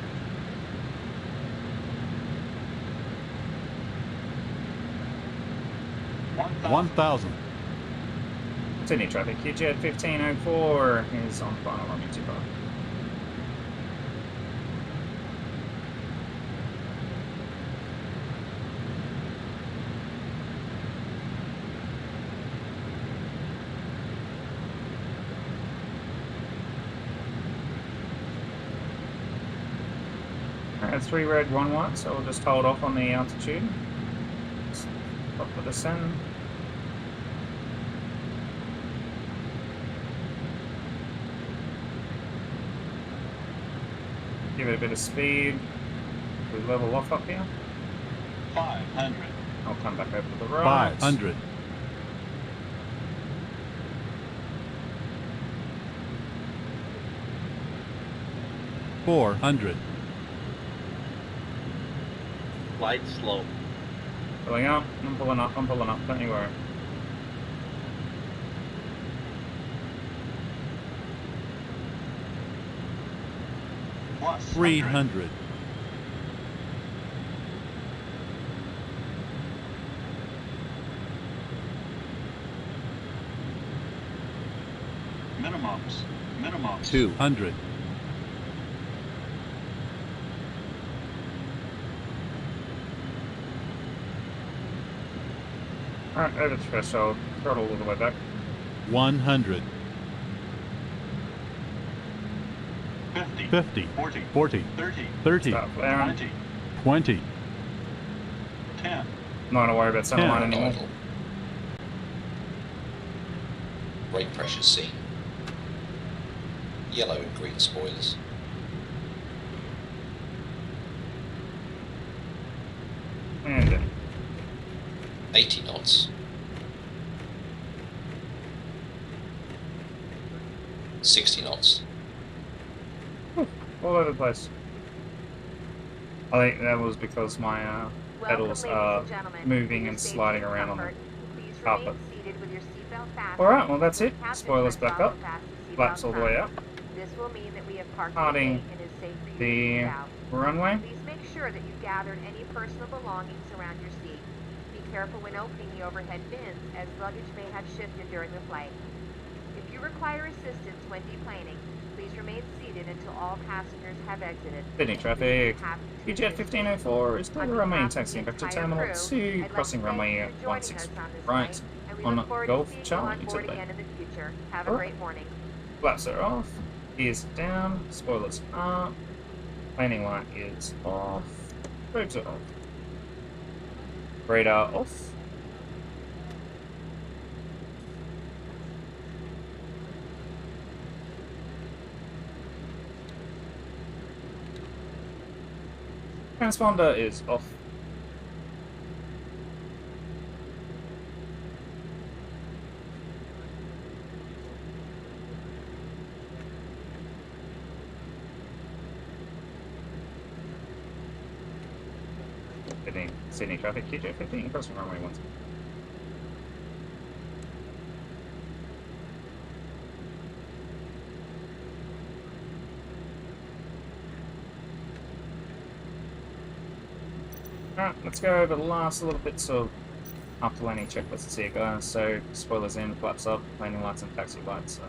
$1,000. Sydney traffic, QJ 1504 is on final on YouTube. Alright, 3 red, 1 white, so we'll just hold off on the altitude. Stop the descent. Give it a bit of speed. We level off up here. 500. I'll come back over to the right. 500. $400. Light slope. Pulling up. I'm pulling up. I'm pulling up. Don't you worry. Plus 300. Minimums. 200. Alright, over the threshold. Throttle all the way back. 100. 50. 40. 30. Start flaring. 20. Not gonna worry about center 10. line anymore. Idle. Brake pressure seen. Yellow and green spoilers. And 80 knots. 60 knots. all over the place. I think that was because my pedals are moving and sliding around on the carpet. Alright, well that's it. Spoilers back up. Flaps all the way up. This will mean that we have parked Parting and is safe for you to the move out. runway. Please make sure that you've gathered any personal belongings around your seat. Be careful when opening the overhead bins, as luggage may have shifted during the flight. If you require assistance when deplaning, please remain seated until all passengers have exited. Sydney traffic. Jet 1504 is still runway taxiing back to Terminal 2, crossing runway 16 right on Golf Charlie to the left. Have a great morning. Flaps are off, gears down, spoilers up, landing light is off, brakes are off, radar off. Transponder is off. Sydney traffic, KJ 15, crossing runway 16. Alright, let's go over the last little bits of after landing checklists to see it guys. So, spoilers in, flaps up, landing lights and taxi lights.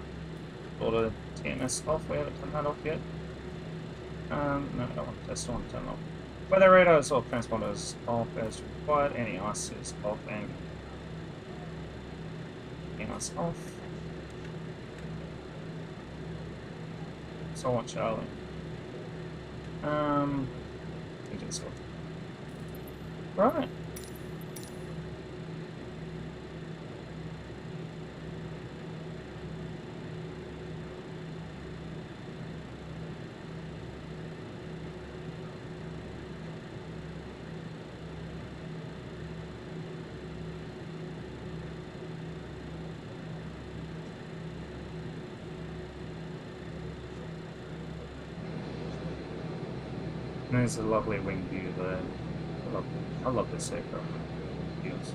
Auto TMS off, we haven't turned that off yet. No, I don't want to turn it off. Weather radar is off, transponders off as required, any ice is off and any ice off. So I want Charlie. We just off. Right. And there's a lovely wing view there. I love this aircraft. Feels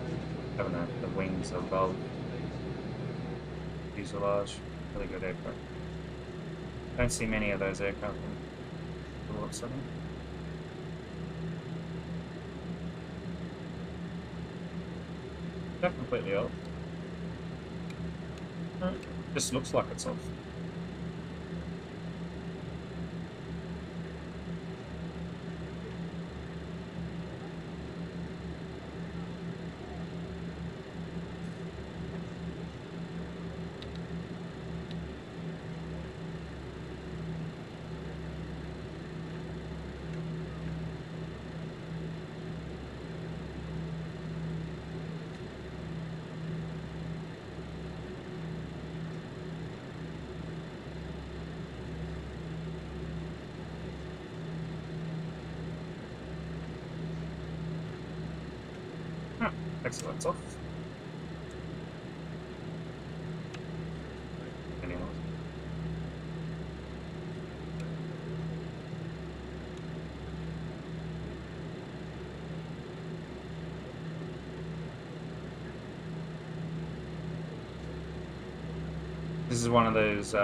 having the wings above fuselage. Really good aircraft. Don't see many of those aircraft in the looks of them. Not completely off. Just looks like it's off. Excellent off. Anyway. This is one of those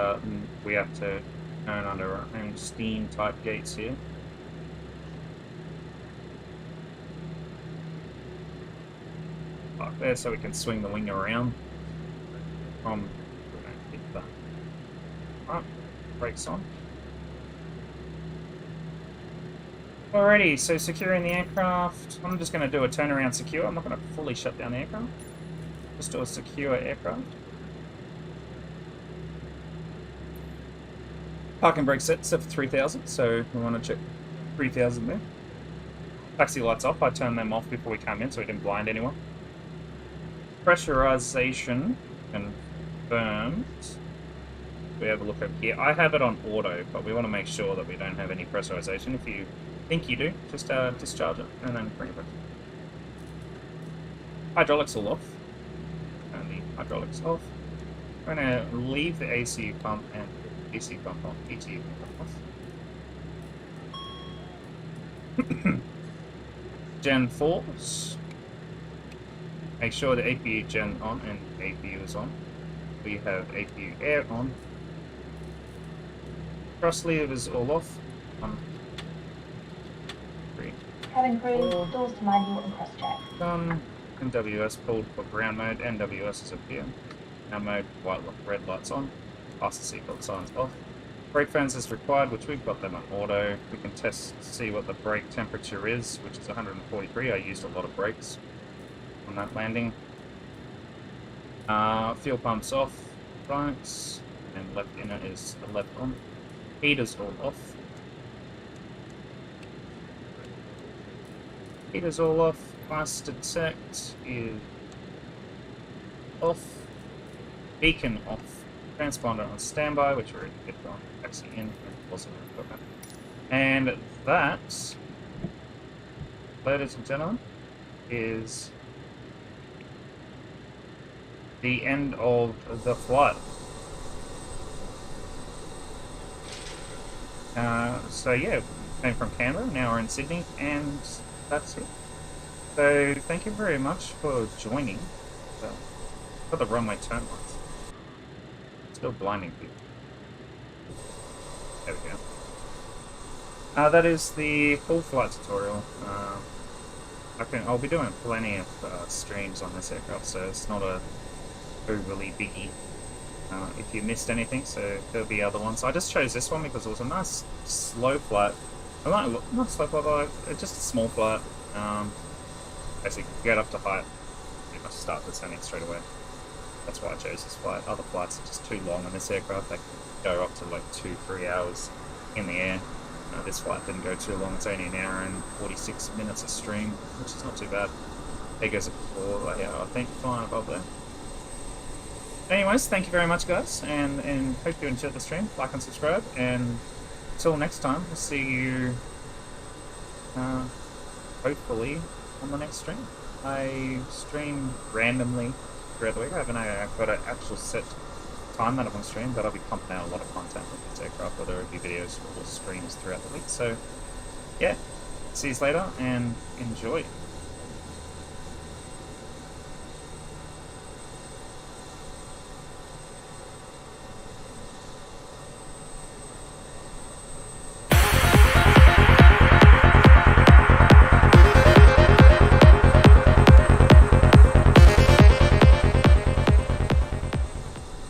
we have to turn under our own steam type gates here. There, so we can swing the wing around from the right, brakes on. Alrighty, so securing the aircraft. I'm just going to do a turnaround secure. I'm not going to fully shut down the aircraft. Just do a secure aircraft. Parking brake set for 3000, so we want to check 3000 there. Taxi lights off. I turned them off before we came in so we didn't blind anyone. Pressurization confirmed. We have a look over here. I have it on auto, but we want to make sure that we don't have any pressurization. If you think you do, just discharge it and then bring it back. Hydraulics all off. And the hydraulics off. We're going to leave the AC pump and AC pump on. ETU pump off. Gen 4s. Make sure the APU gen on and APU is on. We have APU air on. Thrust levers all off. 1, 3. Cabin crew, doors to manual and cross check. Done. NWS pulled for ground mode. NWS is up here. Now mode, red lights on. Fasten seatbelt signs off. Brake fans is required, which we've got them on auto. We can test to see what the brake temperature is, which is 143. I used a lot of brakes on that landing. Fuel pumps off, right, and left inner is left on. Heaters all off. Heaters all off. Fast detect is off. Beacon off. Transponder on standby, which we're already hit on. Taxi in and positive equipment. And that, ladies and gentlemen, is the end of the flight. So yeah, came from Canberra, now we're in Sydney, and that's it. So thank you very much for joining. For the runway turn lights. Still blinding people. There we go. That is the full flight tutorial. I'll be doing plenty of streams on this aircraft, so it's not a overly biggie if you missed anything, so there'll be other ones. I just chose this one because it was a nice slow flight. Not slow flight, but just a small flight. Basically, get up to height, you must start descending straight away. That's why I chose this flight. Other flights are just too long on this aircraft. They can go up to like 2-3 hours in the air. This flight didn't go too long. It's only an hour and 46 minutes a stream, which is not too bad. There goes a 4, yeah, I think, flying above there. Anyways, thank you very much, guys, and hope you enjoyed the stream. Like and subscribe, and until next time, we'll see you hopefully on the next stream. I stream randomly throughout the week. I've got an actual set time that I'm on stream, but I'll be pumping out a lot of content with this aircraft, whether it be videos or streams throughout the week. So yeah, see you later and enjoy.